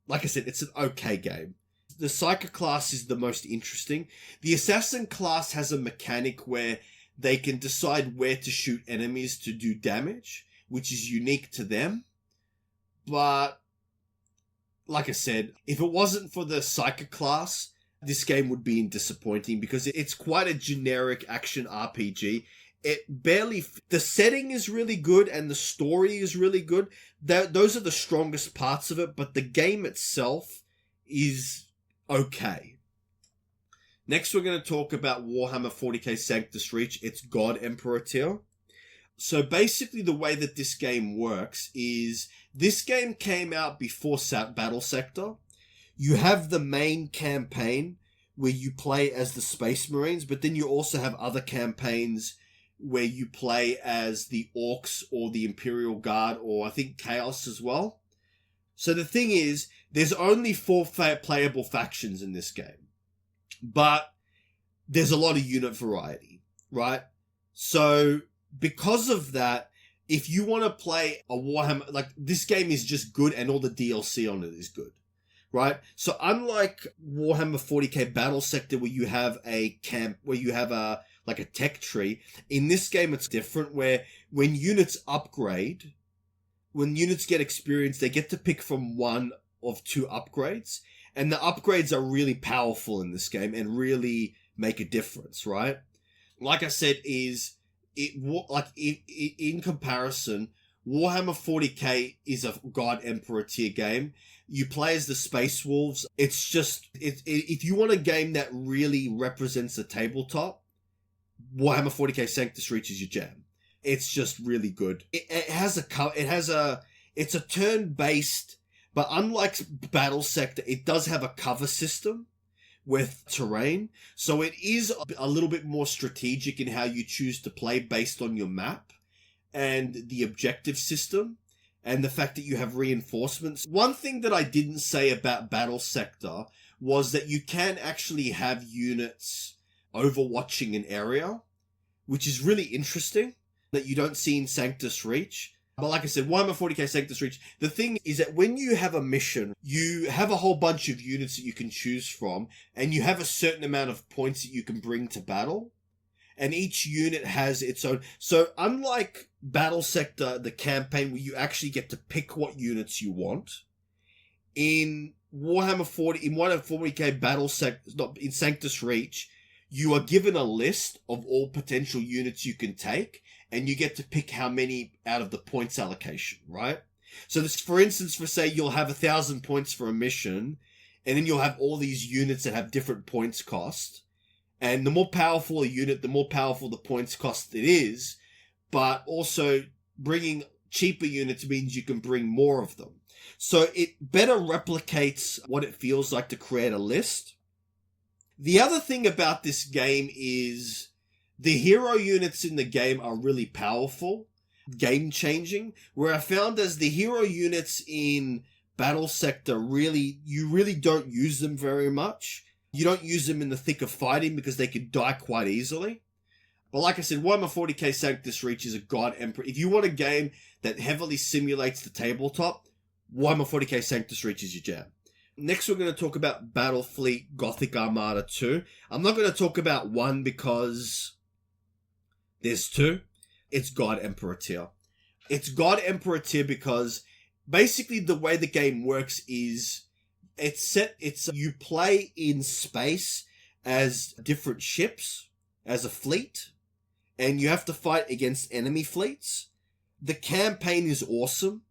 like I said, it's an okay game. The Psychic class is the most interesting. The Assassin class has a mechanic where they can decide where to shoot enemies to do damage, which is unique to them. But, like I said, if it wasn't for the Psychic class, this game would be disappointing because it's quite a generic action RPG. The setting is really good and the story is really good. Those are the strongest parts of it, but the game itself is okay. Next, we're going to talk about Warhammer 40k Sanctus Reach. It's God Emperor tier. So basically the way that this game works is this game came out before Battle Sector. You have the main campaign where you play as the Space Marines, but then you also have other campaigns where you play as the Orcs or the Imperial Guard or I think Chaos as well. So the thing is, there's only 4 playable factions in this game, but there's a lot of unit variety, right? So because of that, if you want to play a Warhammer, like, this game is just good and all the DLC on it is good, right? So unlike Warhammer 40k Battle Sector where you have a camp, where you have a tech tree, in this game it's different where when units upgrade, when units get experience, they get to pick from one of 2 upgrades. And the upgrades are really powerful in this game and really make a difference, right? Like I said, in comparison, Warhammer 40k is a God Emperor tier game. You play as the Space Wolves. It's just, if you want a game that really represents the tabletop, Warhammer 40k Sanctus Reach is your jam. It's just really good. It's a turn-based, but unlike Battle Sector, it does have a cover system with terrain. So it is a little bit more strategic in how you choose to play based on your map and the objective system and the fact that you have reinforcements. One thing that I didn't say about Battle Sector was that you can actually have units overwatching an area, which is really interesting, that you don't see in Sanctus Reach. But like I said, Warhammer 40k Sanctus Reach, the thing is that when you have a mission, you have a whole bunch of units that you can choose from, and you have a certain amount of points that you can bring to battle, and each unit has its own. So unlike Battle Sector, the campaign where you actually get to pick what units you want, in Warhammer 40k Battle Sector, not in Sanctus Reach, you are given a list of all potential units you can take, and you get to pick how many out of the points allocation, right? So this, for instance, say you'll have 1,000 points for a mission, and then you'll have all these units that have different points cost. And the more powerful a unit, the more powerful the points cost it is, but also bringing cheaper units means you can bring more of them. So it better replicates what it feels like to create a list. The other thing about this game is the hero units in the game are really powerful, game-changing, where I found as the hero units in Battle Sector, you really don't use them very much. You don't use them in the thick of fighting because they can die quite easily. But like I said, Warhammer 40k Sanctus Reach is a God Emperor. If you want a game that heavily simulates the tabletop, Warhammer 40K Sanctus Reach is your jam. Next, we're going to talk about Battlefleet Gothic Armada 2. I'm not going to talk about 1 because there's 2. It's God Emperor tier. It's God Emperor tier because basically the way the game works is you play in space as different ships, as a fleet, and you have to fight against enemy fleets. The campaign is awesome.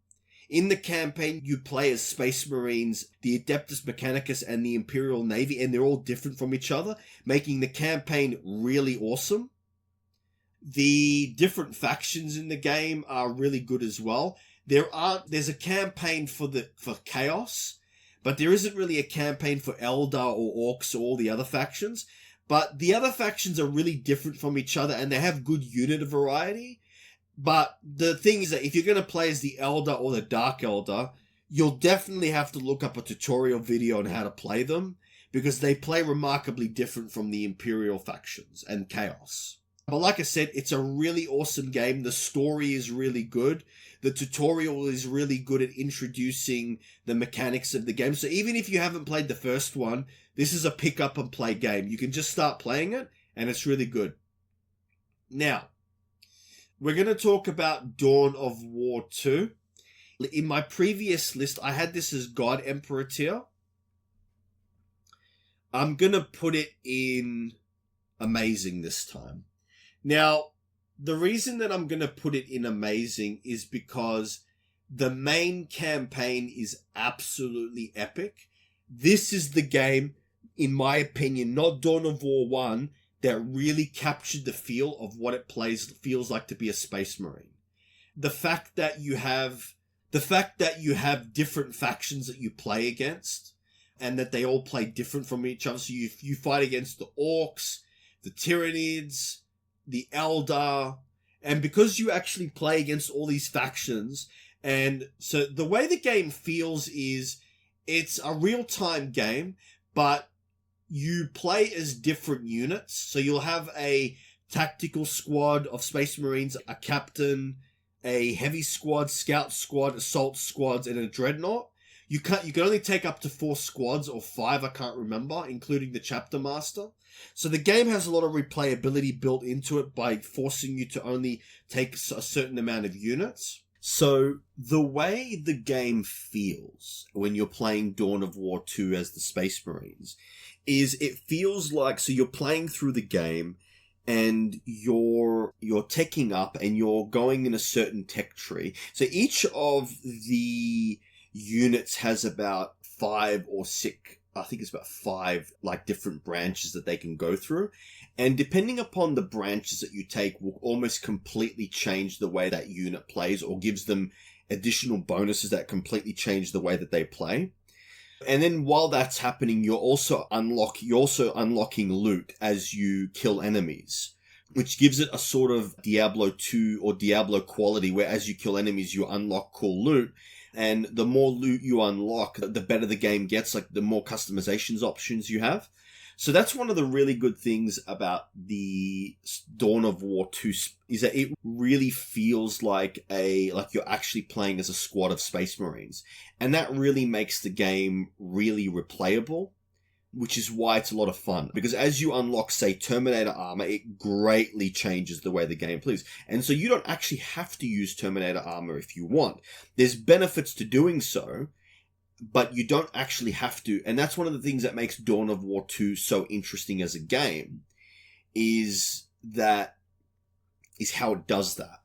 In the campaign, you play as Space Marines, the Adeptus Mechanicus, and the Imperial Navy, and they're all different from each other, making the campaign really awesome. The different factions in the game are really good as well. There's a campaign for Chaos, but there isn't really a campaign for Eldar or Orcs or all the other factions. But the other factions are really different from each other, and they have good unit variety. But the thing is that if you're going to play as the Eldar or the Dark Eldar, you'll definitely have to look up a tutorial video on how to play them, because they play remarkably different from the Imperial factions and Chaos. But like I said, it's a really awesome game. The story is really good. The tutorial is really good at introducing the mechanics of the game. So even if you haven't played the first one, this is a pick up and play game. You can just start playing it, and it's really good. Now, we're going to talk about Dawn of War 2. In my previous list, I had this as God Emperor tier. I'm going to put it in Amazing this time. Now, the reason that I'm going to put it in Amazing is because the main campaign is absolutely epic. This is the game, in my opinion, not Dawn of War 1, that really captured the feel of what it feels like to be a Space Marine. The fact that you have different factions that you play against, and that they all play different from each other. So you fight against the Orcs, the Tyranids, the Eldar, and because you actually play against all these factions, and so the way the game feels is it's a real-time game, but you play as different units. So you'll have a tactical squad of Space Marines, a captain, a heavy squad, scout squad, assault squads, and a dreadnought. You can only take up to 4 squads or 5, I can't remember, including the chapter master. So the game has a lot of replayability built into it by forcing you to only take a certain amount of units. So the way the game feels when you're playing Dawn of War 2 as the Space Marines is it feels like, so you're playing through the game and you're teching up and you're going in a certain tech tree. So each of the units has about 5 or 6, I think it's about 5 like different branches that they can go through. And depending upon the branches that you take will almost completely change the way that unit plays, or gives them additional bonuses that completely change the way that they play. And then while that's happening, you're also unlocking loot as you kill enemies, which gives it a sort of Diablo 2 or Diablo quality, where as you kill enemies, you unlock cool loot. And the more loot you unlock, the better the game gets, like the more customizations options you have. So that's one of the really good things about the Dawn of War 2 is that it really feels like you're actually playing as a squad of Space Marines. And that really makes the game really replayable, which is why it's a lot of fun. Because as you unlock, say, Terminator armor, it greatly changes the way the game plays. And so you don't actually have to use Terminator armor if you want. There's benefits to doing so, but you don't actually have to. And that's one of the things that makes Dawn of War 2 so interesting as a game, is how it does that.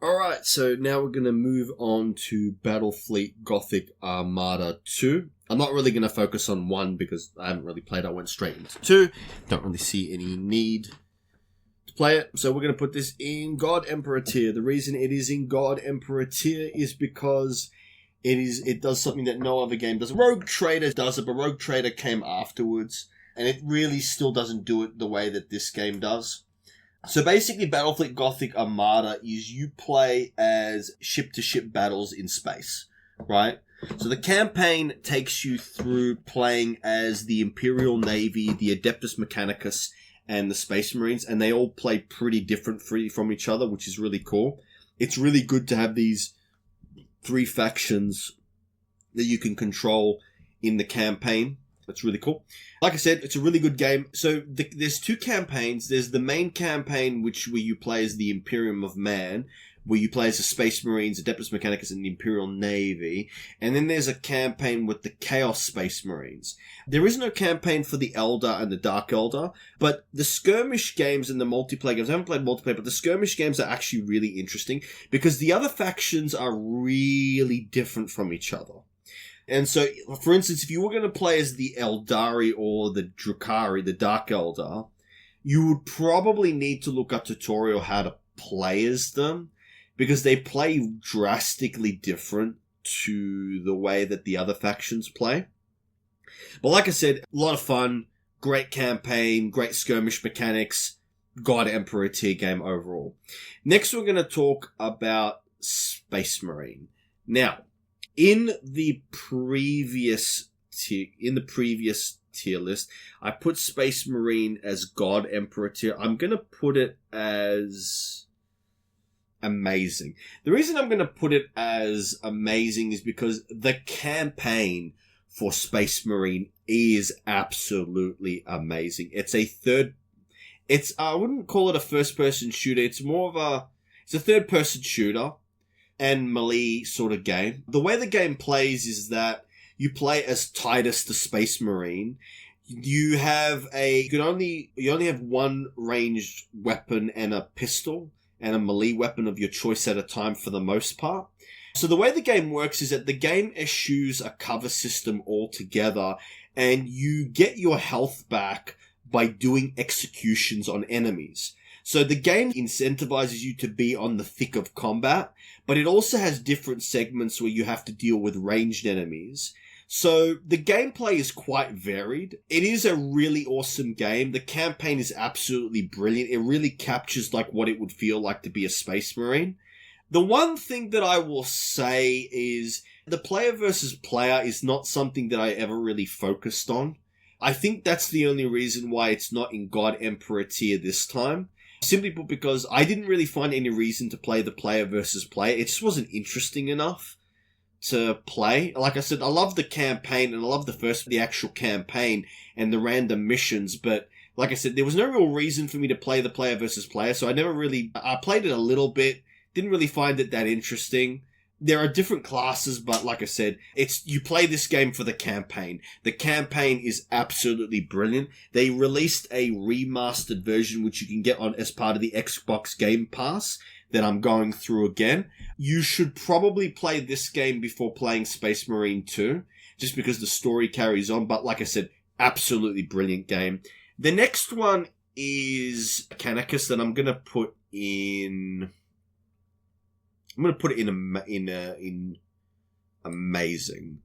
Alright, so now we're going to move on to Battlefleet Gothic Armada 2. I'm not really going to focus on 1 because I haven't really played. I went straight into 2. Don't really see any need to play it. So we're going to put this in God Emperor tier. The reason it is in God Emperor tier is because it does something that no other game does. Rogue Trader does it, but Rogue Trader came afterwards, and it really still doesn't do it the way that this game does. So basically, Battlefleet Gothic Armada is you play as ship-to-ship battles in space, right? So the campaign takes you through playing as the Imperial Navy, the Adeptus Mechanicus, and the Space Marines, and they all play pretty different from each other, which is really cool. It's really good to have these 3 factions that you can control in the campaign. That's really cool. Like I said, it's a really good game. So there's 2 campaigns. There's the main campaign, where you play as the Imperium of Man, where you play as the Space Marines, Adeptus Mechanicus, and the Imperial Navy. And then there's a campaign with the Chaos Space Marines. There is no campaign for the Elder and the Dark Elder, but the skirmish games and the multiplayer games, I haven't played multiplayer, but the skirmish games are actually really interesting because the other factions are really different from each other. And so, for instance, if you were going to play as the Eldari or the Drukhari, the Dark Elder, you would probably need to look up tutorial how to play as them, because they play drastically different to the way that the other factions play. But like I said, a lot of fun, great campaign, great skirmish mechanics, God Emperor tier game overall. Next, we're going to talk about Space Marine. Now, in the previous tier list, I put Space Marine as God Emperor tier. I'm going to put it as amazing. The reason I'm going to put it as amazing is because the campaign for Space Marine is absolutely amazing. I wouldn't call it a first-person shooter. It's a third-person shooter and melee sort of game. The way the game plays is that you play as Titus the Space Marine. You only have one ranged weapon and a pistol and a melee weapon of your choice at a time for the most part. So the way the game works is that the game eschews a cover system altogether, and you get your health back by doing executions on enemies. So the game incentivizes you to be on the thick of combat, but it also has different segments where you have to deal with ranged enemies. So the gameplay is quite varied. It is a really awesome game. The campaign is absolutely brilliant. It really captures what it would feel like to be a Space Marine. The one thing that I will say is the player versus player is not something that I ever really focused on. I think that's the only reason why it's not in God Emperor tier this time. Simply put, because I didn't really find any reason to play the player versus player. It just wasn't interesting enough to play. Like I said, I love the campaign and I love the actual campaign and the random missions, but like I said, there was no real reason for me to play the player versus player, so I played it a little bit, didn't really find it that interesting. There are different classes, but like I said, you play this game for the campaign. The campaign is absolutely brilliant. They released a remastered version, which you can get as part of the Xbox Game Pass, that I'm going through again. You should probably play this game before playing Space Marine 2, just because the story carries on. But like I said, absolutely brilliant game. The next one is Mechanicus that I'm going to put in... in amazing.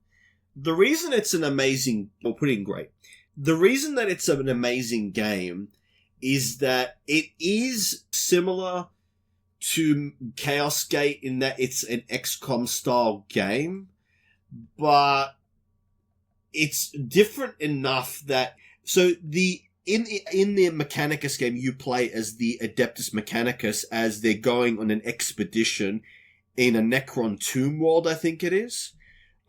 The reason it's an amazing... I'll put it in great. The reason that it's an amazing game is that it is similar to Chaos Gate in that it's an XCOM style game, but it's different enough that... So in the Mechanicus game, you play as the Adeptus Mechanicus as they're going on an expedition in a Necron tomb world, I think it is.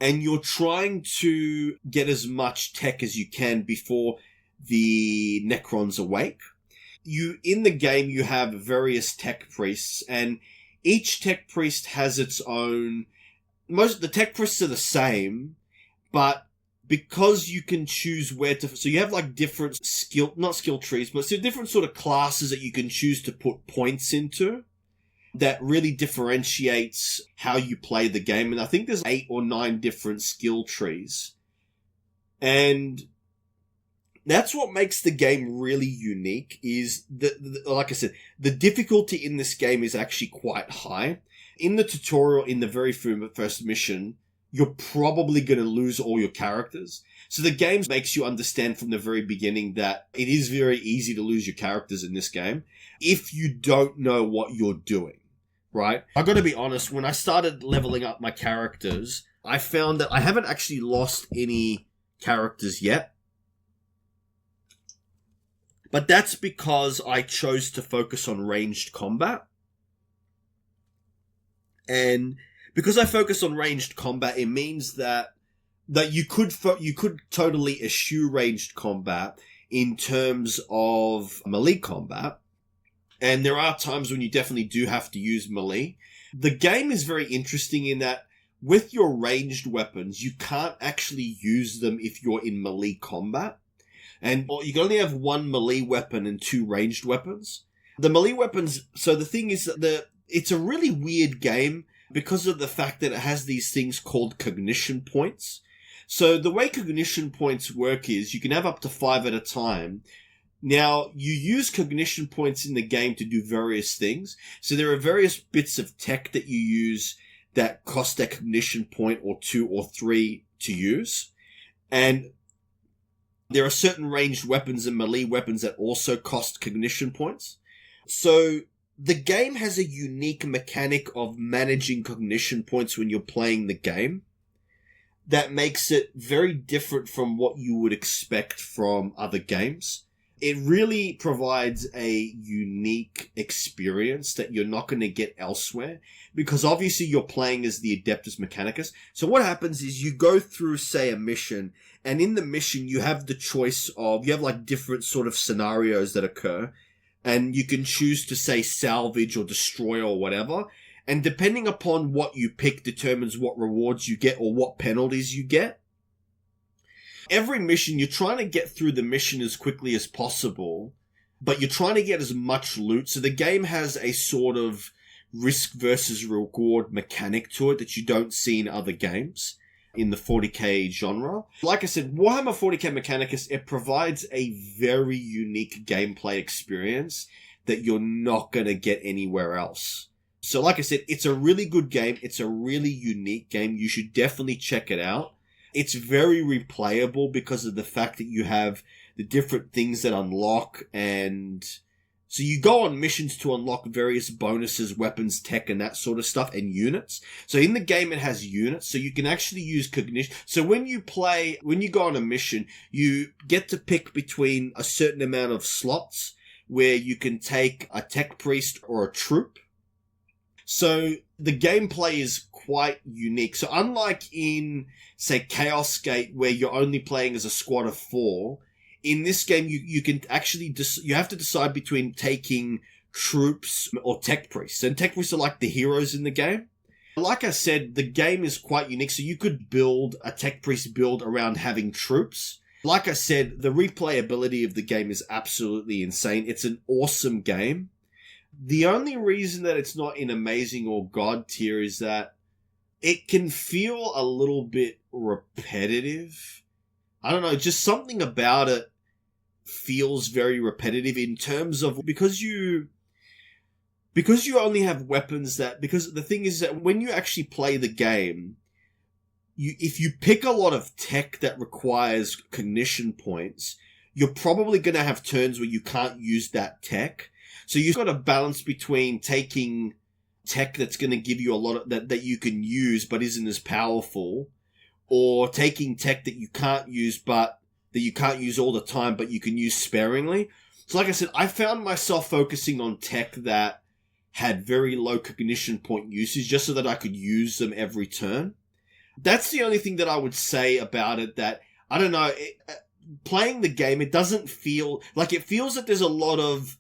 And you're trying to get as much tech as you can before the Necrons awake. In the game, you have various tech priests, and each tech priest has its own... the tech priests are the same, but because you can choose where to... So you have different not skill trees, but different sort of classes that you can choose to put points into that really differentiates how you play the game. And I think there's 8 or 9 different skill trees. And that's what makes the game really unique is, like I said, the difficulty in this game is actually quite high. In the tutorial, in the very first mission, you're probably going to lose all your characters. So the game makes you understand from the very beginning that it is very easy to lose your characters in this game if you don't know what you're doing, right? I got to be honest, when I started leveling up my characters, I found that I haven't actually lost any characters yet. But that's because I chose to focus on ranged combat. And because I focus on ranged combat, it means that you could totally eschew ranged combat in terms of melee combat. And there are times when you definitely do have to use melee. The game is very interesting in that with your ranged weapons, you can't actually use them if you're in melee combat. And you can only have one melee weapon and two ranged weapons. The melee weapons, so the thing is that it's a really weird game because of the fact that it has these things called cognition points. So the way cognition points work is you can have up to 5 at a time. Now, you use cognition points in the game to do various things. So there are various bits of tech that you use that cost a cognition point or 2 or 3 to use. And there are certain ranged weapons and melee weapons that also cost cognition points. So the game has a unique mechanic of managing cognition points when you're playing the game that makes it very different from what you would expect from other games. It really provides a unique experience that you're not going to get elsewhere, because obviously you're playing as the Adeptus Mechanicus. So what happens is you go through, say, a mission, and in the mission you have the choice of, you have like different sort of scenarios that occur, and you can choose to, say, salvage or destroy or whatever. And depending upon what you pick determines what rewards you get or what penalties you get. Every mission, you're trying to get through the mission as quickly as possible, but you're trying to get as much loot. So the game has a sort of risk versus reward mechanic to it that you don't see in other games in the 40k genre. Like I said, Warhammer 40k Mechanicus, it provides a very unique gameplay experience that you're not going to get anywhere else. So like I said, it's a really good game. It's a really unique game. You should definitely check it out. It's very replayable because of the fact that you have the different things that unlock, and so you go on missions to unlock various bonuses, weapons, tech, and that sort of stuff, and units. So in the game it has units, so you can actually use cognition. So when you go on a mission, you get to pick between a certain amount of slots where you can take a tech priest or a troop. So the gameplay is quite unique. So unlike in, say, Chaos Gate, where you're only playing as a squad of 4, in this game you can actually you have to decide between taking troops or tech priests. And tech priests are like the heroes in the game. Like I said, the game is quite unique. So you could build a tech priest build around having troops. Like I said, the replayability of the game is absolutely insane. It's an awesome game. The only reason that it's not in amazing or god tier is that it can feel a little bit repetitive. I don't know, just something about it feels very repetitive in terms of, because you only have weapons because the thing is that when you actually play the game, if you pick a lot of tech that requires cognition points, you're probably going to have turns where you can't use that tech. So you've got to balance between taking tech that's going to give you a lot of that you can use but isn't as powerful, or taking tech that you can't use but that you can't use all the time but you can use sparingly. So like I said, I found myself focusing on tech that had very low cognition point usage just so that I could use them every turn. That's the only thing that I would say about it, that, I don't know, playing the game, it doesn't feel, like it feels that there's a lot of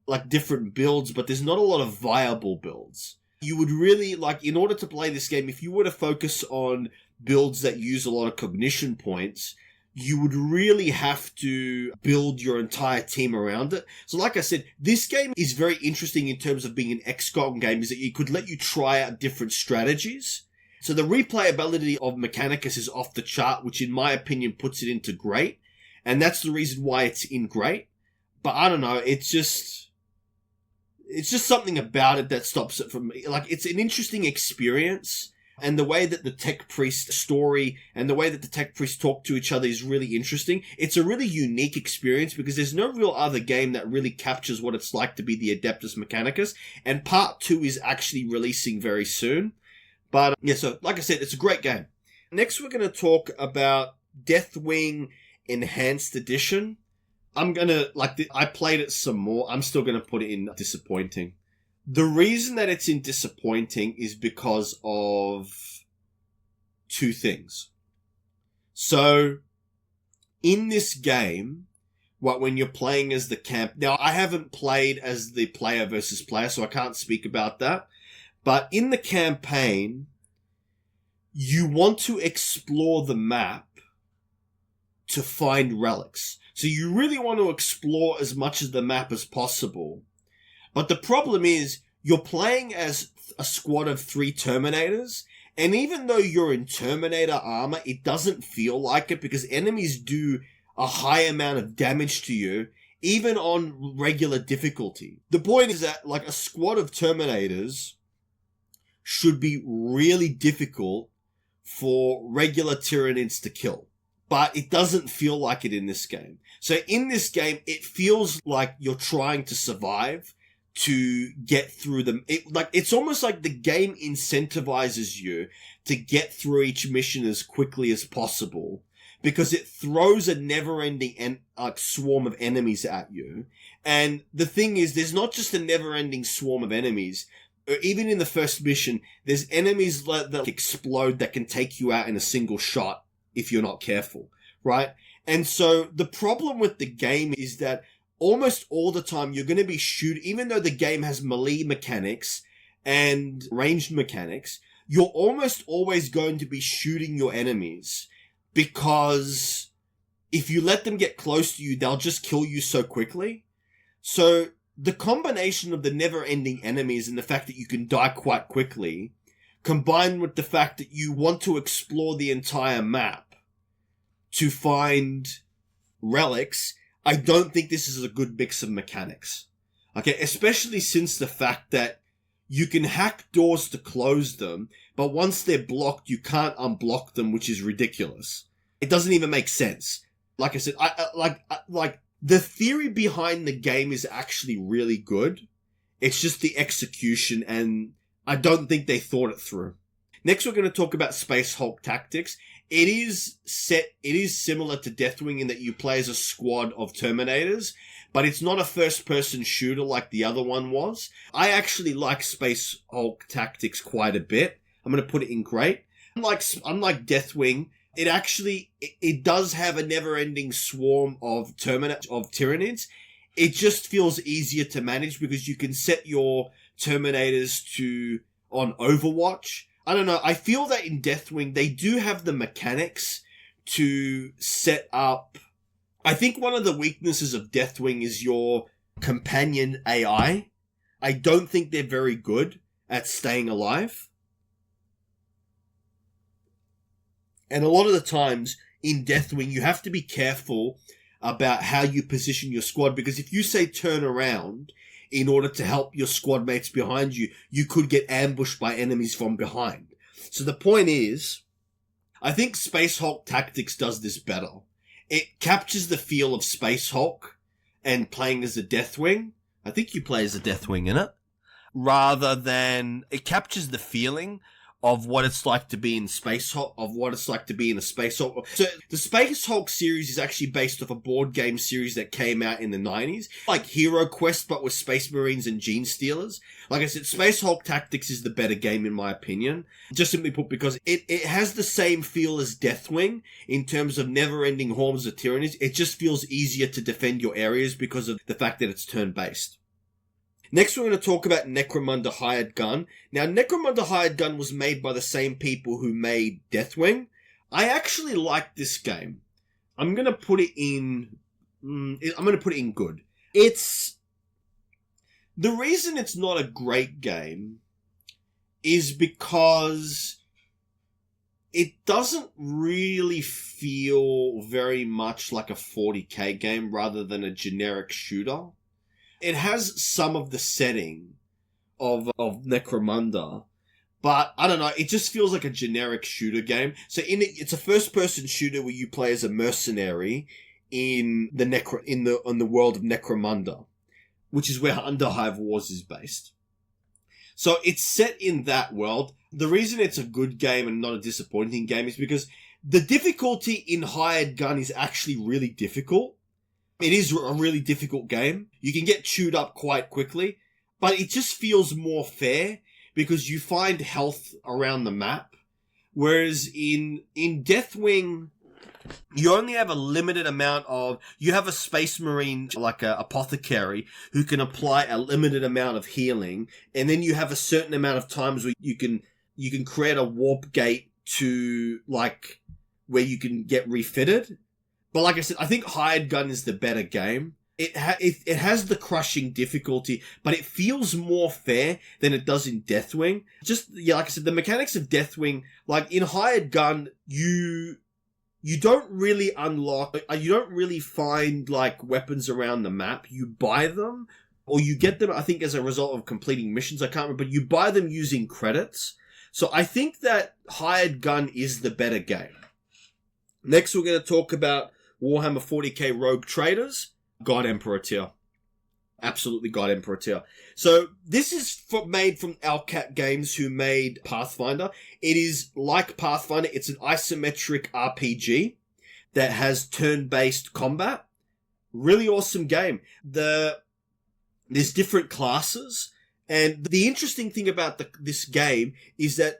like different builds, but there's not a lot of viable builds. You would really, like, in order to play this game, if you were to focus on builds that use a lot of cognition points, you would really have to build your entire team around it. So like I said, this game is very interesting in terms of being an XCOM game, is that it could let you try out different strategies. So the replayability of Mechanicus is off the chart, which in my opinion puts it into great. And that's the reason why it's in great. But I don't know, it's just something about it that stops it from, like, it's an interesting experience, and the way that the tech priest story and the way that the tech priests talk to each other is really interesting. It's a really unique experience because there's no real other game that really captures what it's like to be the Adeptus Mechanicus, and part 2 is actually releasing very soon. But yeah, so like I said, it's a great game. Next we're going to talk about Deathwing Enhanced Edition. I'm going to, I played it some more. I'm still going to put it in disappointing. The reason that it's disappointing is because of two things. So, in this game, when you're playing as the camp... Now, I haven't played as the player versus player, so I can't speak about that. But in the campaign, you want to explore the map to find relics. So you really want to explore as much of the map as possible. But the problem is, you're playing as a squad of 3 Terminators, and even though you're in Terminator armor, it doesn't feel like it because enemies do a high amount of damage to you, even on regular difficulty. The point is that, like, a squad of Terminators should be really difficult for regular Tyranids to kill. But it doesn't feel like it in this game. So in this game, it feels like you're trying to survive to get through them. It's almost like the game incentivizes you to get through each mission as quickly as possible because it throws a never-ending swarm of enemies at you. And the thing is, there's not just a never-ending swarm of enemies. Even in the first mission, there's enemies that explode that can take you out in a single shot if you're not careful, right? And so the problem with the game is that almost all the time you're going to be shooting, even though the game has melee mechanics and ranged mechanics, you're almost always going to be shooting your enemies because if you let them get close to you, they'll just kill you so quickly. So the combination of the never-ending enemies and the fact that you can die quite quickly, combined with the fact that you want to explore the entire map to find relics, I don't think this is a good mix of mechanics. Okay, especially since the fact that you can hack doors to close them, but once they're blocked, you can't unblock them, which is ridiculous. It doesn't even make sense. Like I said, the theory behind the game is actually really good. It's just the execution, and I don't think they thought it through. Next, we're going to talk about Space Hulk Tactics. It is similar to Deathwing in that you play as a squad of Terminators, but it's not a first-person shooter like the other one was. I actually like Space Hulk Tactics quite a bit. I'm going to put it in great. Unlike Deathwing, it does have a never-ending swarm of Tyranids. It just feels easier to manage because you can set your Terminators on Overwatch. I don't know, I feel that in Deathwing, they do have the mechanics to set up... I think one of the weaknesses of Deathwing is your companion AI. I don't think they're very good at staying alive. And a lot of the times in Deathwing, you have to be careful about how you position your squad, because if you say turn around in order to help your squad mates behind you, you could get ambushed by enemies from behind. So the point is, I think Space Hulk Tactics does this better. It captures the feel of Space Hulk and playing as a Deathwing. I think you play as a Deathwing in it. Rather than, it captures the feeling of what it's like to be in Space Hulk, of what it's like to be in a Space Hulk. So the Space Hulk series is actually based off a board game series that came out in the 90s. Like Hero Quest, but with Space Marines and Gene Stealers. Like I said, Space Hulk Tactics is the better game in my opinion. Just simply put, because it has the same feel as Deathwing in terms of never-ending hordes of Tyranids. It just feels easier to defend your areas because of the fact that it's turn-based. Next, we're going to talk about Necromunda Hired Gun. Now, Necromunda Hired Gun was made by the same people who made Deathwing. I actually like this game. I'm going to put it in good. The reason it's not a great game is because it doesn't really feel very much like a 40k game rather than a generic shooter. It has some of the setting of Necromunda, but I don't know, it just feels like a generic shooter game. So it's a first-person shooter where you play as a mercenary in the world of Necromunda, which is where Underhive Wars is based. So it's set in that world. The reason it's a good game and not a disappointing game is because the difficulty in Hired Gun is actually really difficult. It is a really difficult game. You can get chewed up quite quickly. but it just feels more fair because you find health around the map. Whereas in Deathwing, you only have a limited amount of... You have a Space Marine, like a apothecary, who can apply a limited amount of healing, and then you have a certain amount of times where you can create a warp gate to, like, where you can get refitted. But like I said, I think Hired Gun is the better game. It has the crushing difficulty, but it feels more fair than it does in Deathwing. Just, yeah, like I said, the mechanics of Deathwing, like in Hired Gun, you don't really unlock, you don't really find, like, weapons around the map. You buy them, or you get them, I think, as a result of completing missions. I can't remember, but you buy them using credits. So I think that Hired Gun is the better game. Next, we're going to talk about Warhammer 40K Rogue Traders. God Emperor tier. Absolutely God Emperor tier. So this is made from Owlcat Games, who made Pathfinder. It is like Pathfinder. It's an isometric RPG that has turn-based combat. Really awesome game. There's different classes. And the interesting thing about this game is that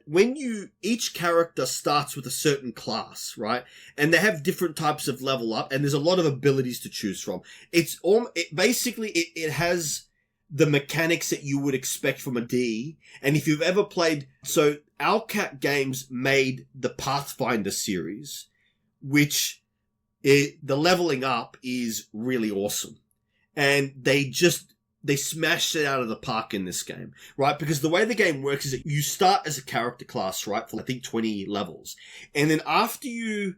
each character starts with a certain class, right? And they have different types of level up, and there's a lot of abilities to choose from. It has the mechanics that you would expect from a D. And if you've ever played, so Owlcat Games made the Pathfinder series, which the leveling up is really awesome. And they smashed it out of the park in this game, right? Because the way the game works is that you start as a character class, right? For I think 20 levels. And then after you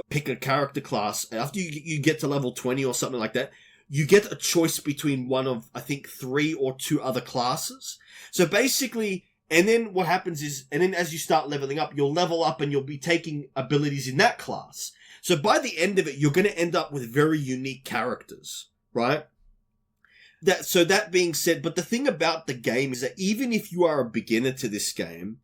pick a character class, after you get to level 20 or something like that, you get a choice between one of, I think, 3 or 2 other classes. So basically, and then what happens is, and then as you start leveling up, you'll level up and you'll be taking abilities in that class. So by the end of it, you're going to end up with very unique characters, right? That being said, but the thing about the game is that even if you are a beginner to this game,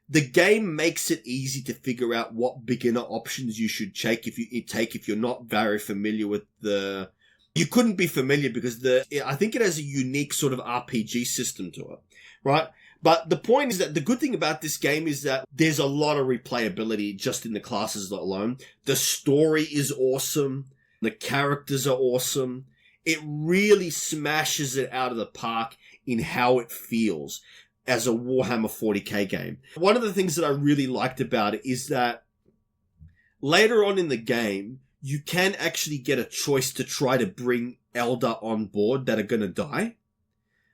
the game makes it easy to figure out what beginner options you should take if you're not very familiar with the... You couldn't be familiar because I think it has a unique sort of RPG system to it, right? But the point is that the good thing about this game is that there's a lot of replayability just in the classes alone. The story is awesome. The characters are awesome. It really smashes it out of the park in how it feels as a Warhammer 40k game. One of the things that I really liked about it is that later on in the game, you can actually get a choice to try to bring Elder on board that are going to die.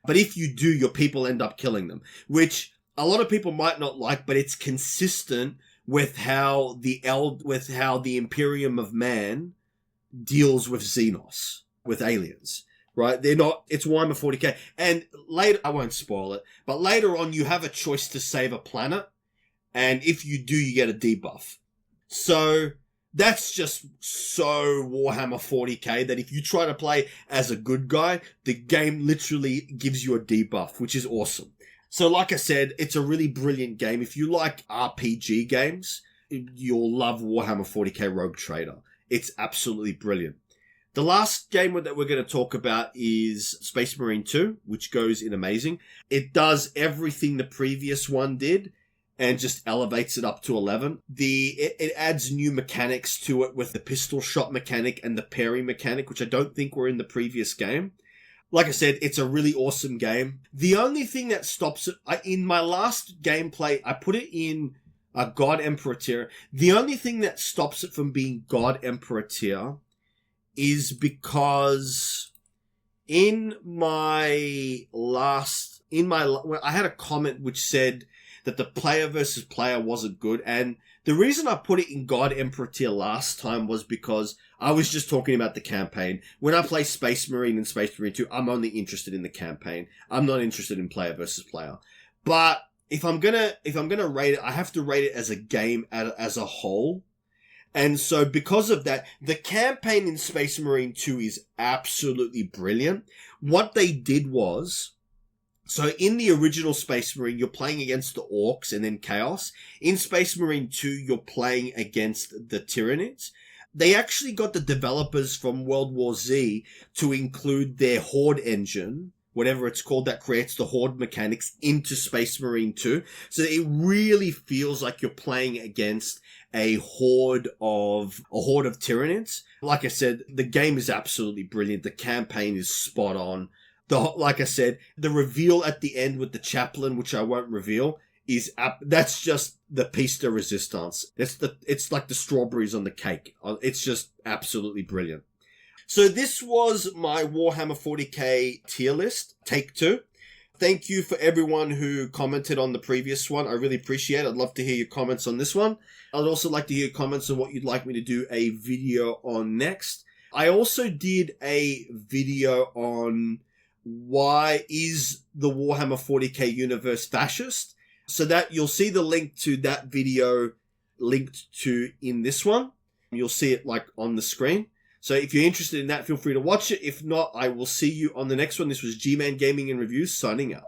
But if you do, your people end up killing them, which a lot of people might not like, but it's consistent with how the Imperium of Man deals with Xenos. With aliens, right? It's Warhammer 40k. And later, I won't spoil it, but later on you have a choice to save a planet, and if you do, you get a debuff. So that's just so Warhammer 40k that if you try to play as a good guy, the game literally gives you a debuff, which is awesome. So like I said, it's a really brilliant game. If you like RPG games, you'll love Warhammer 40k Rogue Trader. It's absolutely brilliant. The last game that we're going to talk about is Space Marine 2, which goes in amazing. It does everything the previous one did and just elevates it up to 11. It adds new mechanics to it with the pistol shot mechanic and the parry mechanic, which I don't think were in the previous game. Like I said, it's a really awesome game. The only thing that stops it, in my last gameplay, I put it in a God Emperor tier. The only thing that stops it from being God Emperor tier is because I had a comment which said that the player versus player wasn't good, and the reason I put it in God Emperor tier last time was because I was just talking about the campaign. When I play Space Marine and Space Marine 2, I'm only interested in the campaign. I'm not interested in player versus player. But if I'm gonna rate it, I have to rate it as a game as a whole. And so because of that, the campaign in Space Marine 2 is absolutely brilliant. What they did was, so in the original Space Marine, you're playing against the Orcs and then Chaos. In Space Marine 2, you're playing against the Tyranids. They actually got the developers from World War Z to include their Horde engine, whatever it's called, that creates the Horde mechanics into Space Marine 2. So it really feels like you're playing against a horde of Tyranids. Like I said, the game is absolutely brilliant. The campaign is spot on. Like I said, the reveal at the end with the chaplain, which I won't reveal, that's just the piece de resistance. It's like the strawberries on the cake. It's just absolutely brilliant. So this was my Warhammer 40K tier list, take 2. Thank you for everyone who commented on the previous one. I really appreciate it. I'd love to hear your comments on this one. I'd also like to hear comments on what you'd like me to do a video on next. I also did a video on why is the Warhammer 40K universe fascist? So that you'll see the link to that video linked to in this one. You'll see it like on the screen. So if you're interested in that, feel free to watch it. If not, I will see you on the next one. This was G-Man Gaming and Reviews signing out.